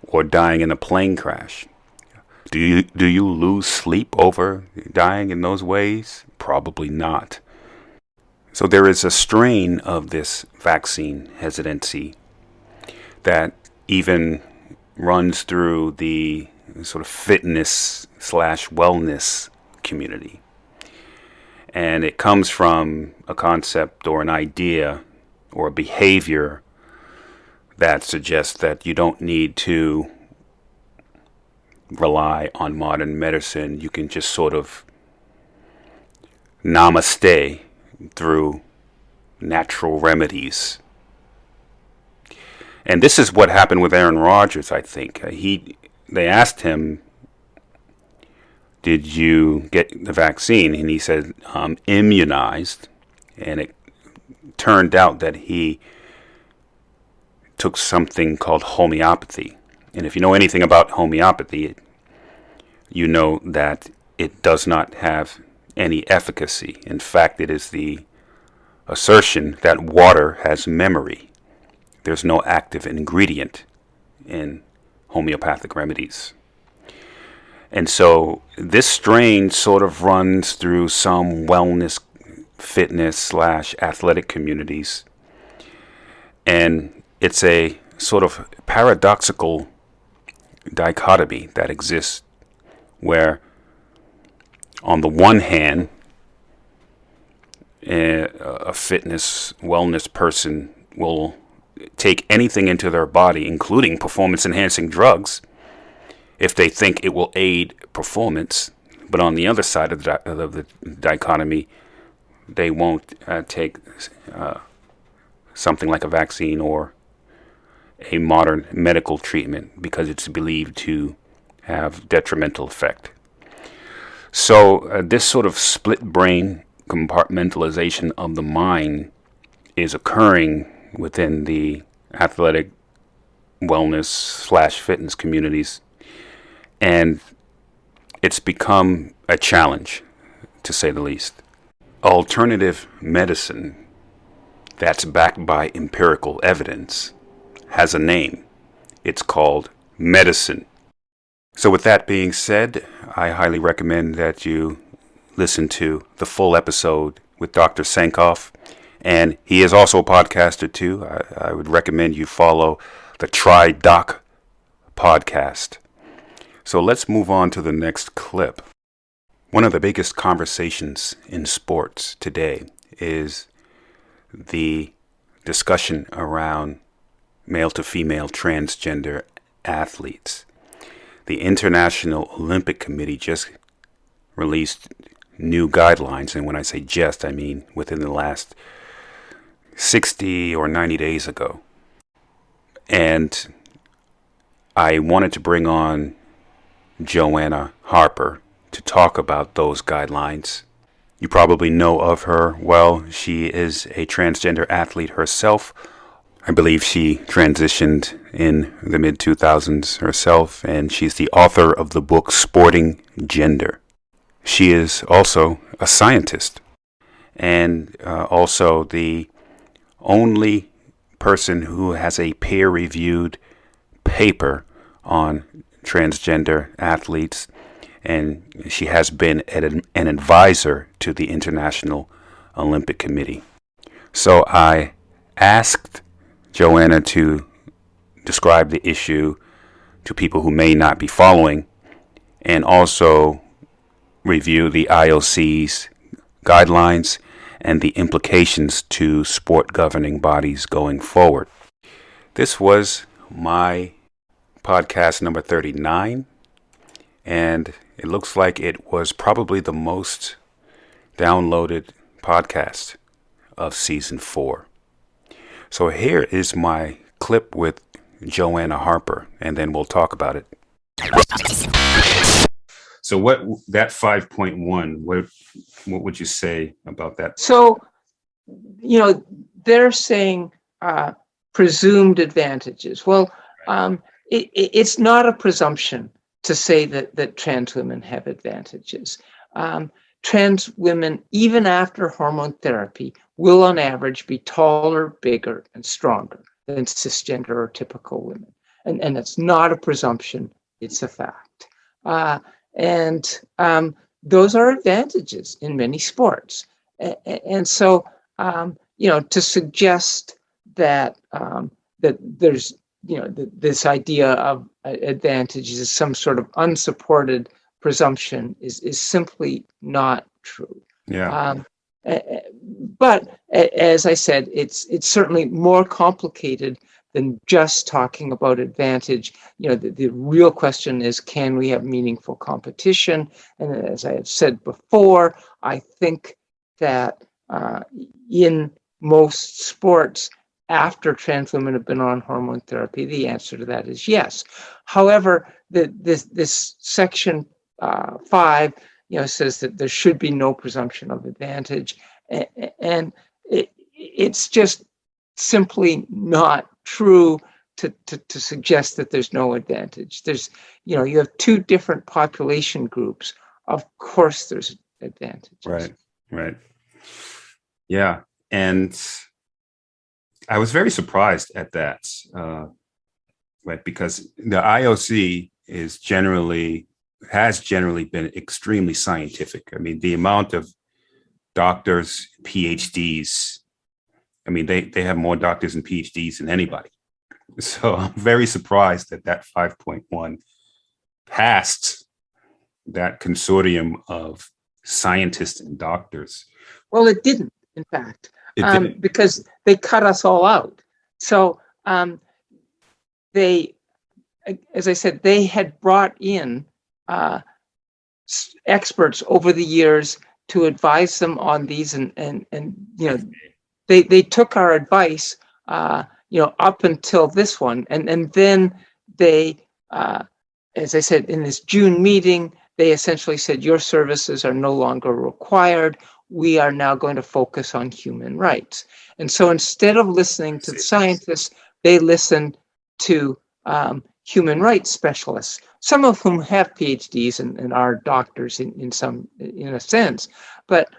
or dying in a plane crash. Do you lose sleep over dying in those ways? Probably not. So there is a strain of this vaccine hesitancy that even runs through the sort of fitness / wellness community. And it comes from a concept or an idea or a behavior that suggests that you don't need to rely on modern medicine. You can just sort of namaste through natural remedies. And this is what happened with Aaron Rodgers, I think. They asked him, did you get the vaccine? And he said, I'm immunized. And it turned out that he took something called homeopathy. And if you know anything about homeopathy, you know that it does not have any efficacy. In fact, it is the assertion that water has memory. There's no active ingredient in homeopathic remedies. And so this strain sort of runs through some wellness, fitness / athletic communities. And it's a sort of paradoxical dichotomy that exists where on the one hand, a fitness, wellness person will take anything into their body, including performance-enhancing drugs, if they think it will aid performance. But on the other side of the dichotomy, they won't take something like a vaccine or a modern medical treatment because it's believed to have detrimental effect. So this sort of split brain compartmentalization of the mind is occurring within the athletic wellness / fitness communities, and it's become a challenge, to say the least. Alternative medicine that's backed by empirical evidence has a name. It's called medicine. So with that being said, I highly recommend that you listen to the full episode with Dr. Sankoff. And he is also a podcaster too. I would recommend you follow the Try Doc podcast. So let's move on to the next clip. One of the biggest conversations in sports today is the discussion around male to female transgender athletes. The International Olympic Committee just released new guidelines, and when I say just, I mean within the last 60 or 90 days ago. And I wanted to bring on Joanna Harper to talk about those guidelines. You probably know of her well. She is a transgender athlete herself. I believe she transitioned in the mid-2000s herself, and she's the author of the book Sporting Gender. She is also a scientist, and also the only person who has a peer-reviewed paper on transgender athletes, and she has been an advisor to the International Olympic Committee. So I asked Joanna to describe the issue to people who may not be following, and also review the IOC's guidelines and the implications to sport governing bodies going forward. This was my podcast number 39, and it looks like it was probably the most downloaded podcast of season 4. So here is my clip with Joanna Harper, and then we'll talk about it. So what that 5.1, what would you say about that? So, they're saying presumed advantages. Well, it's not a presumption to say that trans women have advantages. Trans women, even after hormone therapy, will on average be taller, bigger, and stronger than cisgender or typical women. And that's not a presumption, it's a fact. And those are advantages in many sports. And so, to suggest that that there's, this idea of advantages is some sort of unsupported presumption is simply not true. Yeah. But as I said, it's certainly more complicated than just talking about advantage. The real question is, can we have meaningful competition? And as I have said before, I think that in most sports, after trans women have been on hormone therapy, the answer to that is yes. However, this section 5, says that there should be no presumption of advantage, and it's just simply not true to suggest that there's no advantage. There's, you have two different population groups. Of course, there's advantages. Right. Yeah, and I was very surprised at that, right? Because the IOC has generally been extremely scientific. I mean, the amount of doctors, PhDs, I mean, they have more doctors and PhDs than anybody. So I'm very surprised that 5.1 passed that consortium of scientists and doctors. Well, it didn't, in fact, didn't. Because they cut us all out. So they, as I said, they had brought in experts over the years to advise them on these, and they took our advice up until this one, and then they, as I said, in this June meeting, they essentially said, your services are no longer required. We are now going to focus on human rights. And so instead of listening to the scientists, they listened to human rights specialists, some of whom have PhDs and are doctors in a sense. But,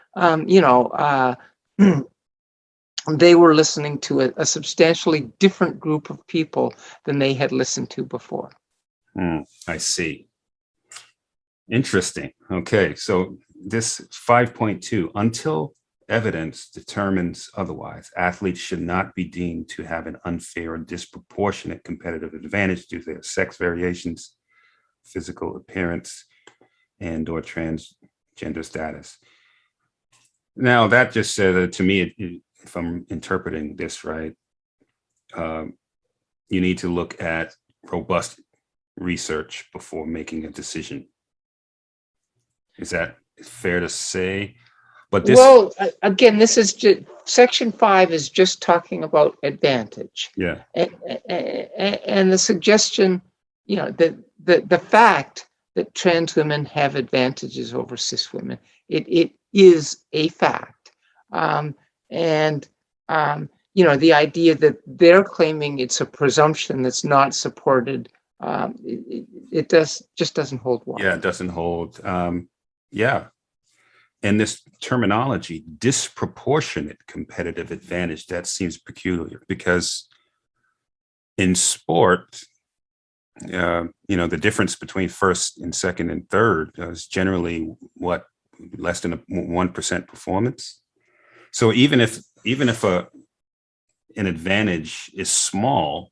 they were listening to a substantially different group of people than they had listened to before. I see. Interesting. Okay, so this 5.2, until evidence determines otherwise, athletes should not be deemed to have an unfair or disproportionate competitive advantage due to their sex variations, physical appearance, and or transgender status. Now, that just said to me, if I'm interpreting this right, you need to look at robust research before making a decision. Is that fair to say? But this, well, again, this is just, Section 5 is just talking about advantage. yeah, And the suggestion, the fact that trans women have advantages over cis women, it is a fact. The idea that they're claiming it's a presumption that's not supported, it just doesn't hold water. Yeah, it doesn't hold. Yeah. And this terminology, disproportionate competitive advantage, that seems peculiar because in sport, the difference between first and second and third is generally less than 1% performance. So even if an advantage is small,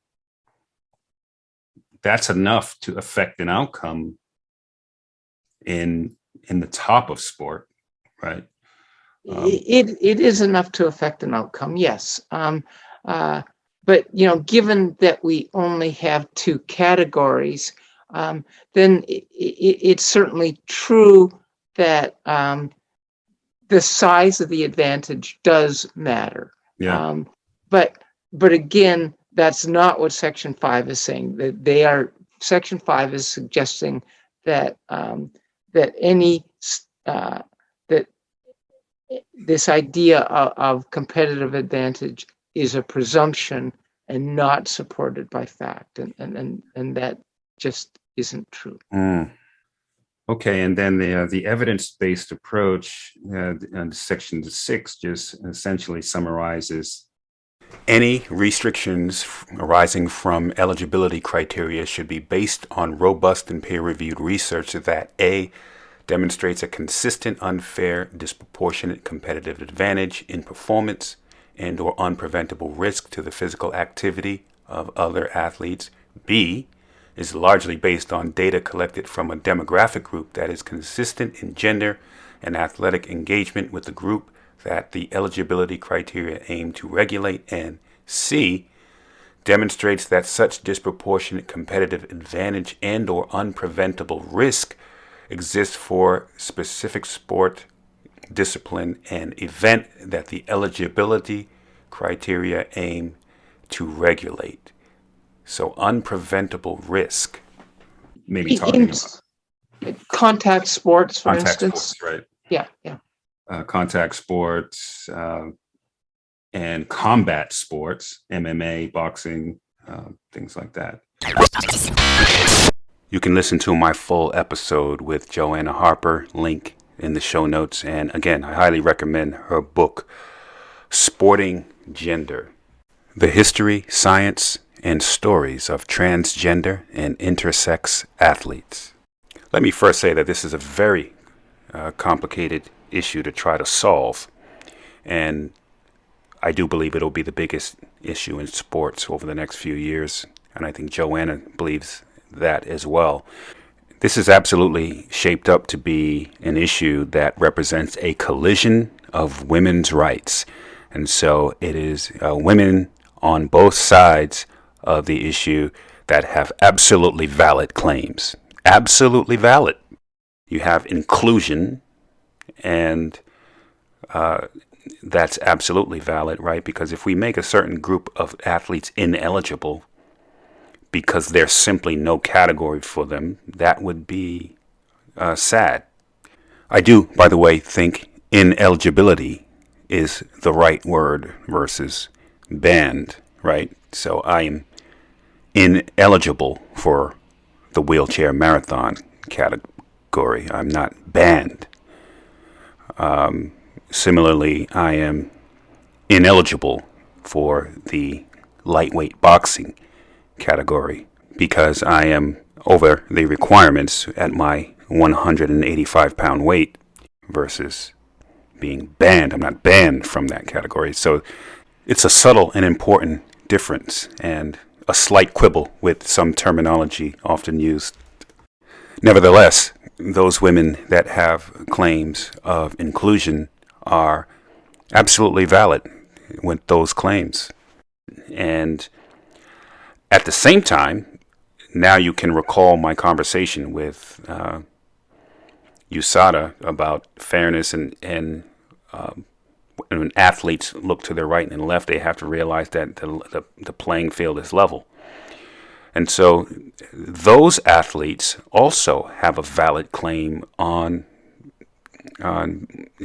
that's enough to affect an outcome in the top of sport, right? It is enough to affect an outcome, yes. But given that we only have two categories, then it's certainly true that the size of the advantage does matter. Yeah. But again, that's not what Section 5 is saying. That Section 5 is suggesting that this idea of competitive advantage is a presumption and not supported by fact, and that just isn't true. Okay, and then the evidence-based approach in Section 6 just essentially summarizes any restrictions arising from eligibility criteria should be based on robust and peer-reviewed research that A, demonstrates a consistent, unfair, disproportionate competitive advantage in performance and or unpreventable risk to the physical activity of other athletes. B, is largely based on data collected from a demographic group that is consistent in gender and athletic engagement with the group that the eligibility criteria aim to regulate. And C, demonstrates that such disproportionate competitive advantage and or unpreventable risk exists for specific sport, discipline, and event that the eligibility criteria aim to regulate. So unpreventable risk, maybe talking about contact sports, for instance. Sports, right? Yeah. Contact sports and combat sports, MMA, boxing, things like that. You can listen to my full episode with Joanna Harper, link in the show notes. And again, I highly recommend her book, Sporting Gender: The History, Science, and Stories of Transgender and Intersex Athletes. Let me first say that this is a very complicated issue to try to solve. And I do believe it'll be the biggest issue in sports over the next few years. And I think Joanna believes that as well. This is absolutely shaped up to be an issue that represents a collision of women's rights. And so it is women on both sides of the issue that have absolutely valid claims. Absolutely valid. You have inclusion, and that's absolutely valid, right? Because if we make a certain group of athletes ineligible because there's simply no category for them, that would be sad. I do, by the way, think ineligibility is the right word versus banned, right? So I am ineligible for the wheelchair marathon category. I'm not banned. Similarly, I am ineligible for the lightweight boxing category because I am over the requirements at my 185-pound weight versus being banned. I'm not banned from that category. So it's a subtle and important difference and a slight quibble with some terminology often used. Nevertheless, those women that have claims of inclusion are absolutely valid with those claims. And at the same time, now you can recall my conversation with USADA about fairness and when athletes look to their right and left, they have to realize that the playing field is level. And so those athletes also have a valid claim on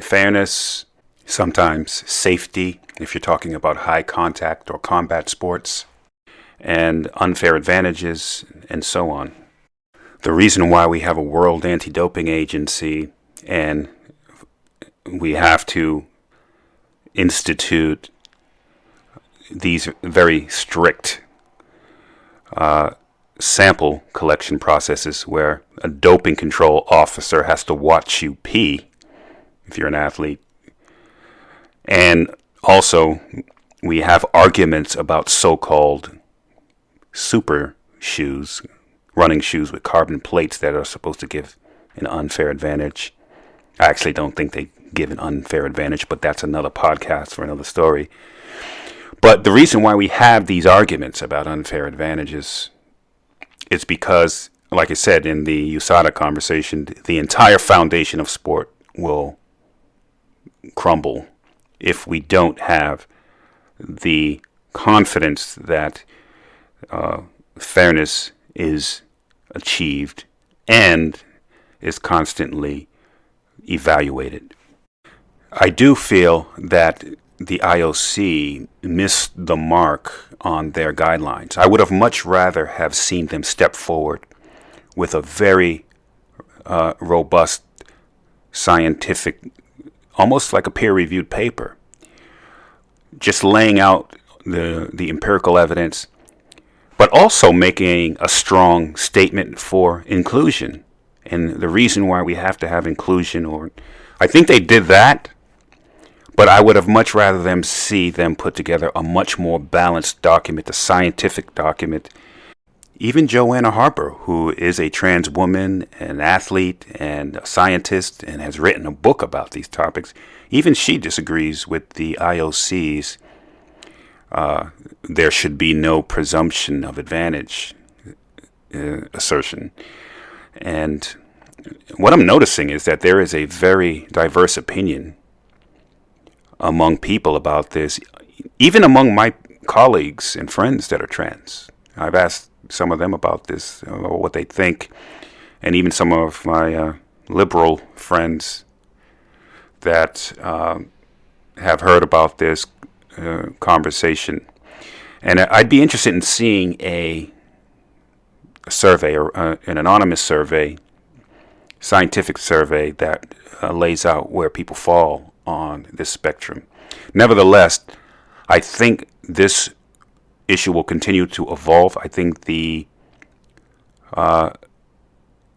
fairness, sometimes safety, if you're talking about high contact or combat sports, and unfair advantages, and so on. The reason why we have a World Anti-Doping Agency and we have to institute these very strict sample collection processes where a doping control officer has to watch you pee if you're an athlete. And also, we have arguments about so-called super shoes, running shoes with carbon plates that are supposed to give an unfair advantage. I actually don't think they give an unfair advantage, but that's another podcast for another story. But the reason why we have these arguments about unfair advantages is because, like I said in the USADA conversation, the entire foundation of sport will crumble if we don't have the confidence that fairness is achieved and is constantly evaluated. I do feel that the IOC missed the mark on their guidelines. I would have much rather have seen them step forward with a very robust scientific, almost like a peer-reviewed paper, just laying out the empirical evidence, but also making a strong statement for inclusion. And the reason why we have to have inclusion, or I think they did that, but I would have much rather them see them put together a much more balanced document, a scientific document. Even Joanna Harper, who is a trans woman, an athlete, and a scientist, and has written a book about these topics, even she disagrees with the IOC's there should be no presumption of advantage assertion. And what I'm noticing is that there is a very diverse opinion among people about this, even among my colleagues and friends that are trans. I've asked some of them about this, what they think, and even some of my liberal friends that have heard about this conversation. And I'd be interested in seeing a survey, or an anonymous survey, scientific survey that lays out where people fall on this spectrum. Nevertheless, I think this issue will continue to evolve. I think the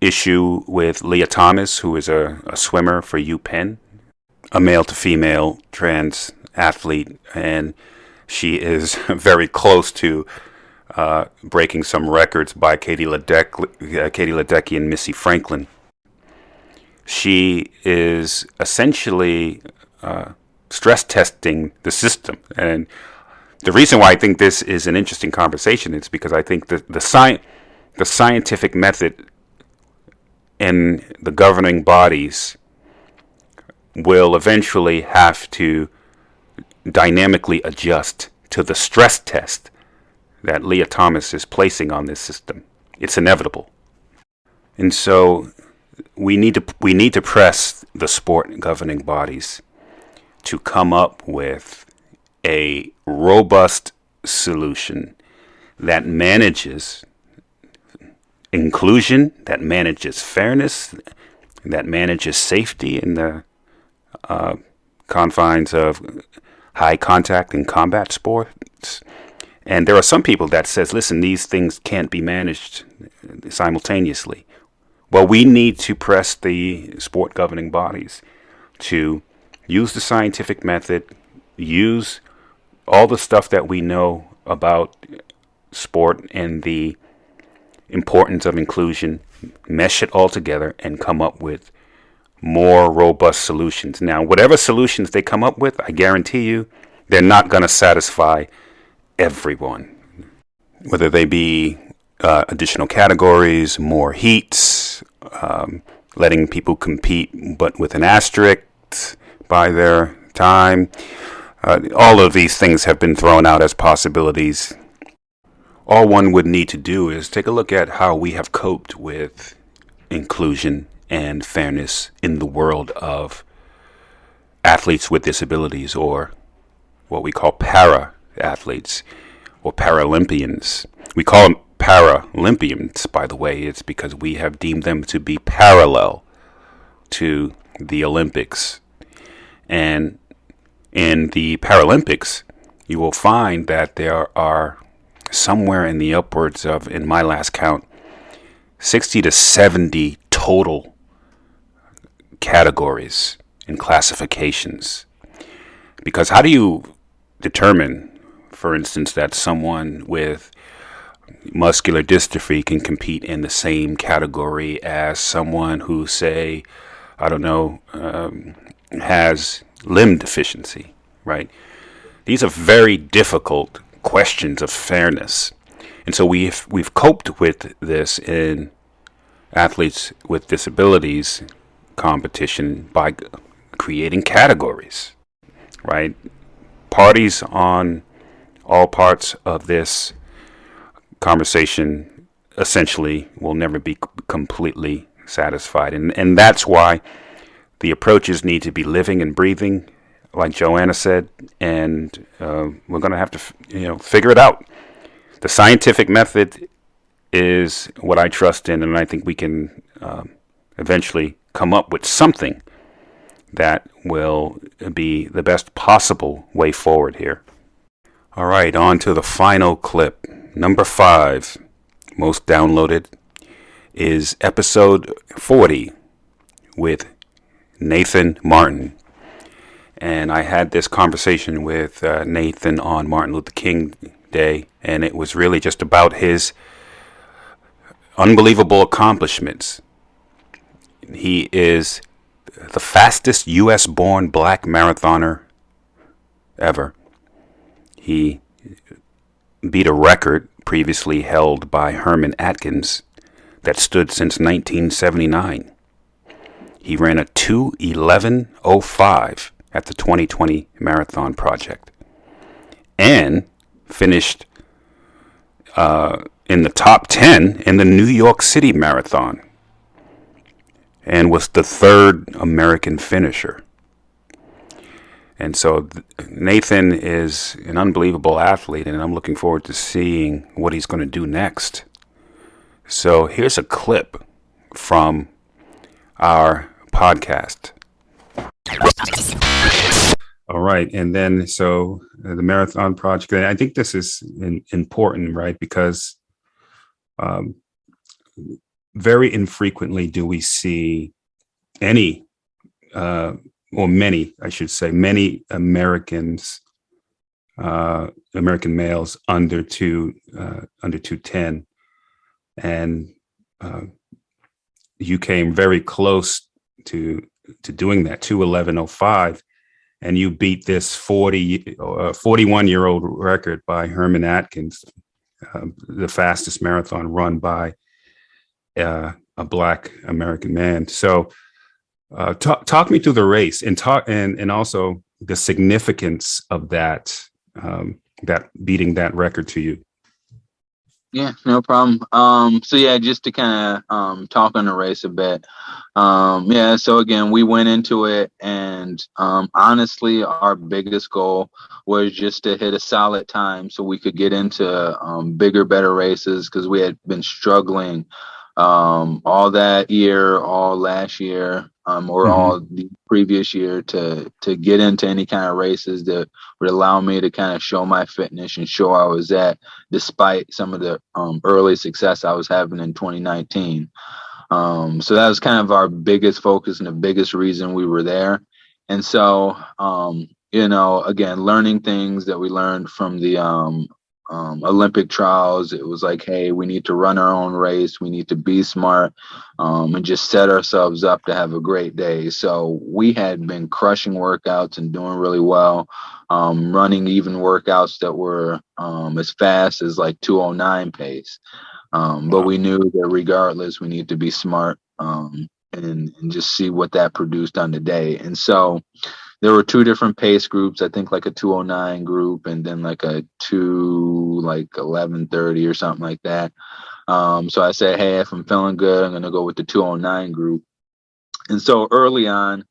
issue with Leah Thomas, who is a swimmer for UPenn, a male to female trans athlete, and she is very close to breaking some records by Katie Ledecky and Missy Franklin. She is essentially stress testing the system. And the reason why I think this is an interesting conversation is because I think that the scientific method and the governing bodies will eventually have to dynamically adjust to the stress test that Leah Thomas is placing on this system. It's inevitable. And so we need to press the sport governing bodies to come up with a robust solution that manages inclusion, that manages fairness, that manages safety in the confines of high contact and combat sports. And there are some people that says, listen, these things can't be managed simultaneously. Well, we need to press the sport governing bodies to use the scientific method, use all the stuff that we know about sport and the importance of inclusion, mesh it all together and come up with more robust solutions. Now, whatever solutions they come up with, I guarantee you, they're not going to satisfy everyone. Whether they be additional categories, more heats, letting people compete but with an asterisk by their time. All of these things have been thrown out as possibilities. All one would need to do is take a look at how we have coped with inclusion and fairness in the world of athletes with disabilities, or what we call para-athletes or Paralympians. We call them Paralympians, by the way. It's because we have deemed them to be parallel to the Olympics. And in the Paralympics, you will find that there are somewhere in the upwards of, in my last count, 60 to 70 total categories and classifications. Because how do you determine, for instance, that someone with muscular dystrophy can compete in the same category as someone who, say, I don't know, has limb deficiency, right? These are very difficult questions of fairness. And so we've coped with this in athletes with disabilities competition by creating categories, right? Parties on all parts of this conversation essentially will never be completely satisfied. And that's why the approaches need to be living and breathing, like Joanna said, and we're going to have to figure it out. The scientific method is what I trust in, and I think we can eventually come up with something that will be the best possible way forward here. All right, on to the final clip. Number 5, most downloaded, is episode 40 with Nathan Martin. And I had this conversation with Nathan on Martin Luther King Day, and it was really just about his unbelievable accomplishments. He is the fastest U.S.-born black marathoner ever. He beat a record previously held by Herman Atkins that stood since 1979. He ran a 2:11:05 at the 2020 Marathon Project and finished in the top 10 in the New York City Marathon and was the third American finisher. And so Nathan is an unbelievable athlete, and I'm looking forward to seeing what he's going to do next. So here's a clip from our podcast. All right. And then so the Marathon Project, I think this is important, right? Because very infrequently do we see any, or many, I should say, many Americans, American males under 210. And you came very close to doing that, 2:11:05, and you beat this 41-year-old record by Herman Atkins, the fastest marathon run by a black American man. So talk me through the race and also the significance of that beating that record to you. Yeah, no problem. So yeah, just to kind of talk on the race a bit. So again, we went into it, and honestly, our biggest goal was just to hit a solid time so we could get into bigger, better races, because we had been struggling all that year, all last year, or all the previous year to get into any kind of races that would allow me to kind of show my fitness and show I was at, despite some of the early success I was having in 2019. So that was kind of our biggest focus and the biggest reason we were there. And so, again, learning things that we learned from the Olympic trials. It was like, hey, we need to run our own race. We need to be smart and just set ourselves up to have a great day. So we had been crushing workouts and doing really well, running even workouts that were as fast as like 2:09 pace. But we knew that regardless, we need to be smart and just see what that produced on the day. And so there were two different pace groups, I think like a 2:09 group and then like a 11:30 or something like that. So I said, hey, if I'm feeling good, I'm going to go with the 2:09 group. And so early on,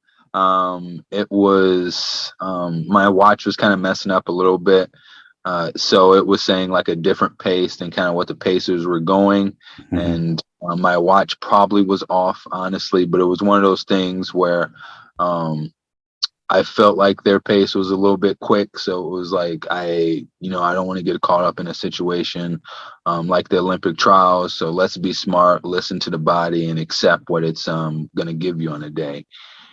it was my watch was kind of messing up a little bit. So it was saying like a different pace than kind of what the pacers were going. Mm-hmm. And my watch probably was off, honestly, but it was one of those things where I felt like their pace was a little bit quick. So it was like, I don't want to get caught up in a situation like the Olympic trials. So let's be smart, listen to the body and accept what it's going to give you on a day.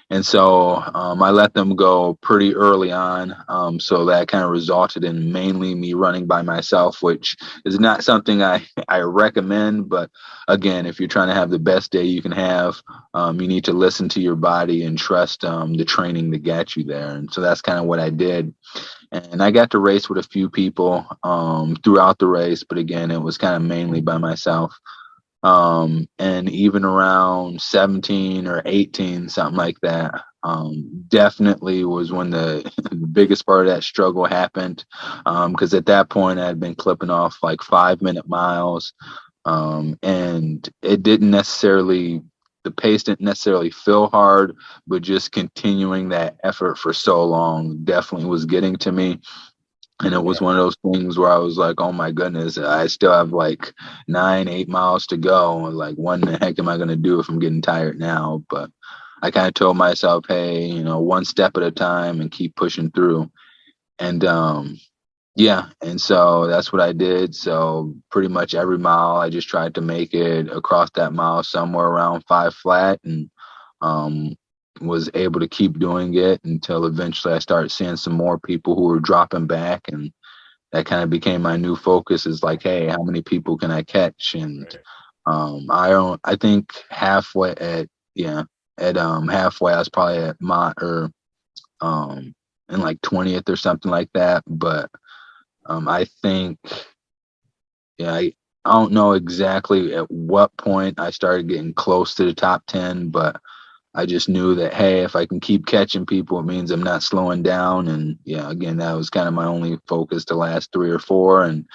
And so I let them go pretty early on. So that kind of resulted in mainly me running by myself, which is not something I recommend. But again, if you're trying to have the best day you can have, you need to listen to your body and trust the training that got you there. And so that's kind of what I did. And I got to race with a few people throughout the race. But again, it was kind of mainly by myself. And even around 17 or 18, something like that, definitely was when the biggest part of that struggle happened. Because at that point I had been clipping off like 5-minute miles. And it didn't necessarily, the pace didn't necessarily feel hard, but just continuing that effort for so long definitely was getting to me. And it was one of those things where I was like, oh my goodness, I still have like 9-8 miles to go. Like, what the heck am I going to do if I'm getting tired now? But I kind of told myself, hey, one step at a time and keep pushing through. And and so that's what I did. So pretty much every mile, I just tried to make it across that mile somewhere around 5 flat, and was able to keep doing it until eventually I started seeing some more people who were dropping back, and that kind of became my new focus. Is like, hey, how many people can I catch? And I think halfway halfway I was probably at in like 20th or something like that. But I think I don't know exactly at what point I started getting close to the top 10, but I just knew that, hey, if I can keep catching people, it means I'm not slowing down. And again, that was kind of my only focus the last 3 or 4, and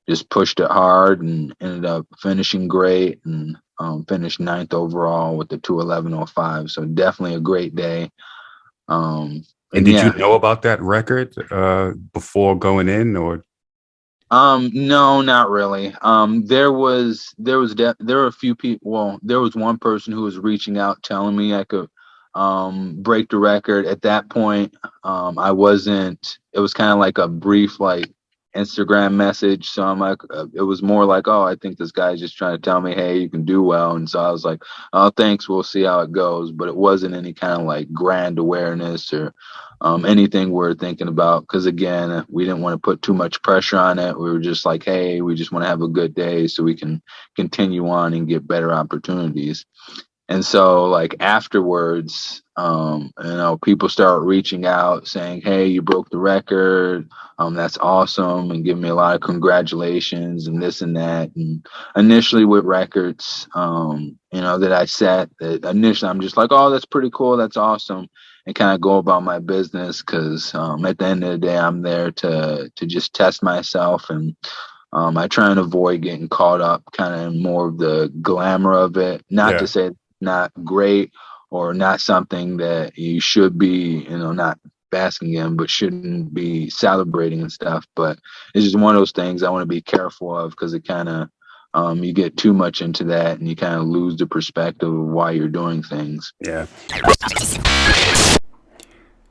just pushed it hard and ended up finishing great and finished 9th overall with the 2:11:05. So definitely a great day. And did you know about that record before going in, or? No, not really. There were a few people. Well, there was one person who was reaching out telling me I could break the record. At that point, I wasn't. It was kind of like a brief like Instagram message. So I'm like, it was more like, oh, I think this guy's just trying to tell me, hey, you can do well. And so I was like, oh, thanks. We'll see how it goes. But it wasn't any kind of like grand awareness or anything we're thinking about. Because again, we didn't want to put too much pressure on it. We were just like, hey, we just want to have a good day so we can continue on and get better opportunities. And so like afterwards, people start reaching out saying, hey, you broke the record. That's awesome. And giving me a lot of congratulations and this and that. And initially with records, that I set, that initially I'm just like, oh, that's pretty cool. That's awesome. And kind of go about my business. Cause at the end of the day, I'm there to just test myself. And I try and avoid getting caught up kind of in more of the glamour of it. Not to say not great or not something that you should be, not basking in, but shouldn't be celebrating and stuff. But it's just one of those things I want to be careful of, because it kind of, you get too much into that and you kind of lose the perspective of why you're doing things. Yeah.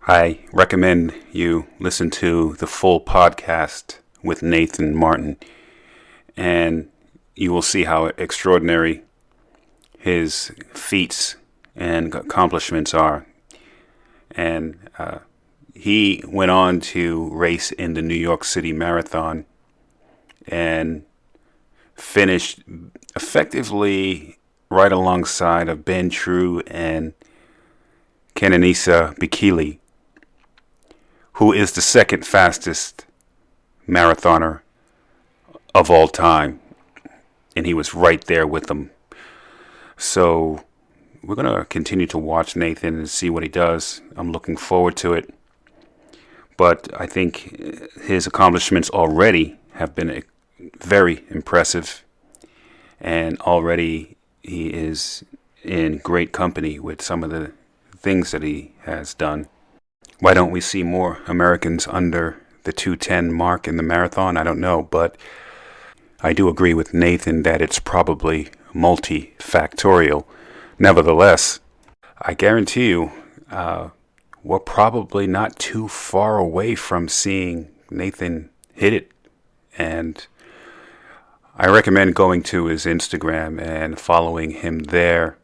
I recommend you listen to the full podcast with Nathan Martin, and you will see how extraordinary his feats and accomplishments are. And he went on to race in the New York City Marathon and finished effectively right alongside of Ben True and Kenenisa Bekele, who is the second fastest marathoner of all time. And he was right there with them. So we're going to continue to watch Nathan and see what he does. I'm looking forward to it. But I think his accomplishments already have been very impressive. And already he is in great company with some of the things that he has done. Why don't we see more Americans under the 2:10 mark in the marathon? I don't know, but I do agree with Nathan that it's probably multifactorial. Nevertheless, I guarantee you we're probably not too far away from seeing Nathan hit it. And I recommend going to his Instagram and following him there.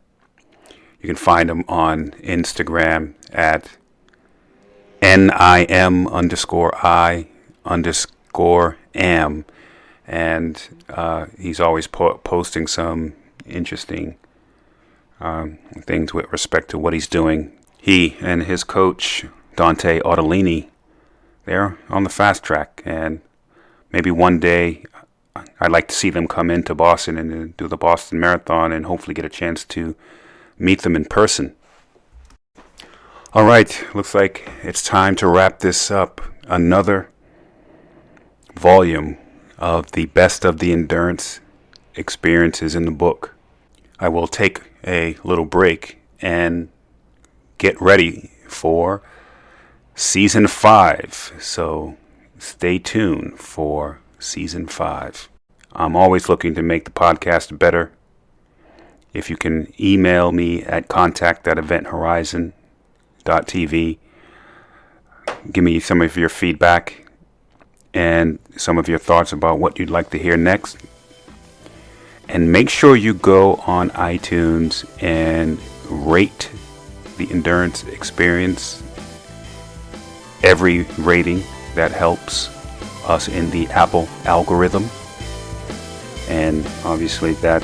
You can find him on Instagram at NIM_I_am. And he's always posting some interesting things with respect to what he's doing. He and his coach, Dante Ottolini, they're on the fast track. And maybe one day I'd like to see them come into Boston and do the Boston Marathon and hopefully get a chance to meet them in person. All right, looks like it's time to wrap this up. Another volume of the best of the endurance experiences in the book. I will take a little break and get ready for season 5. So stay tuned for season 5. I'm always looking to make the podcast better. If you can email me at contact@eventhorizon.tv, give me some of your feedback and some of your thoughts about what you'd like to hear next. And make sure you go on iTunes and rate the endurance experience. Every rating that helps us in the Apple algorithm. And obviously that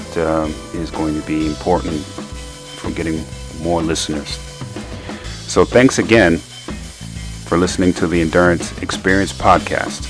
is going to be important for getting more listeners. So thanks again for listening to the Endurance Experience podcast.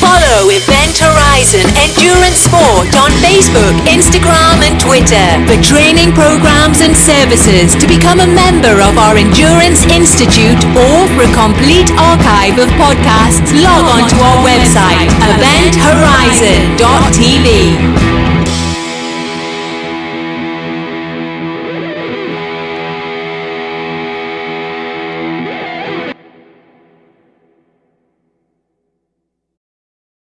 Follow Event Horizon Endurance Sport on Facebook, Instagram and Twitter for training programs and services. To become a member of our Endurance Institute or for a complete archive of podcasts, log on to our website, eventhorizon.tv.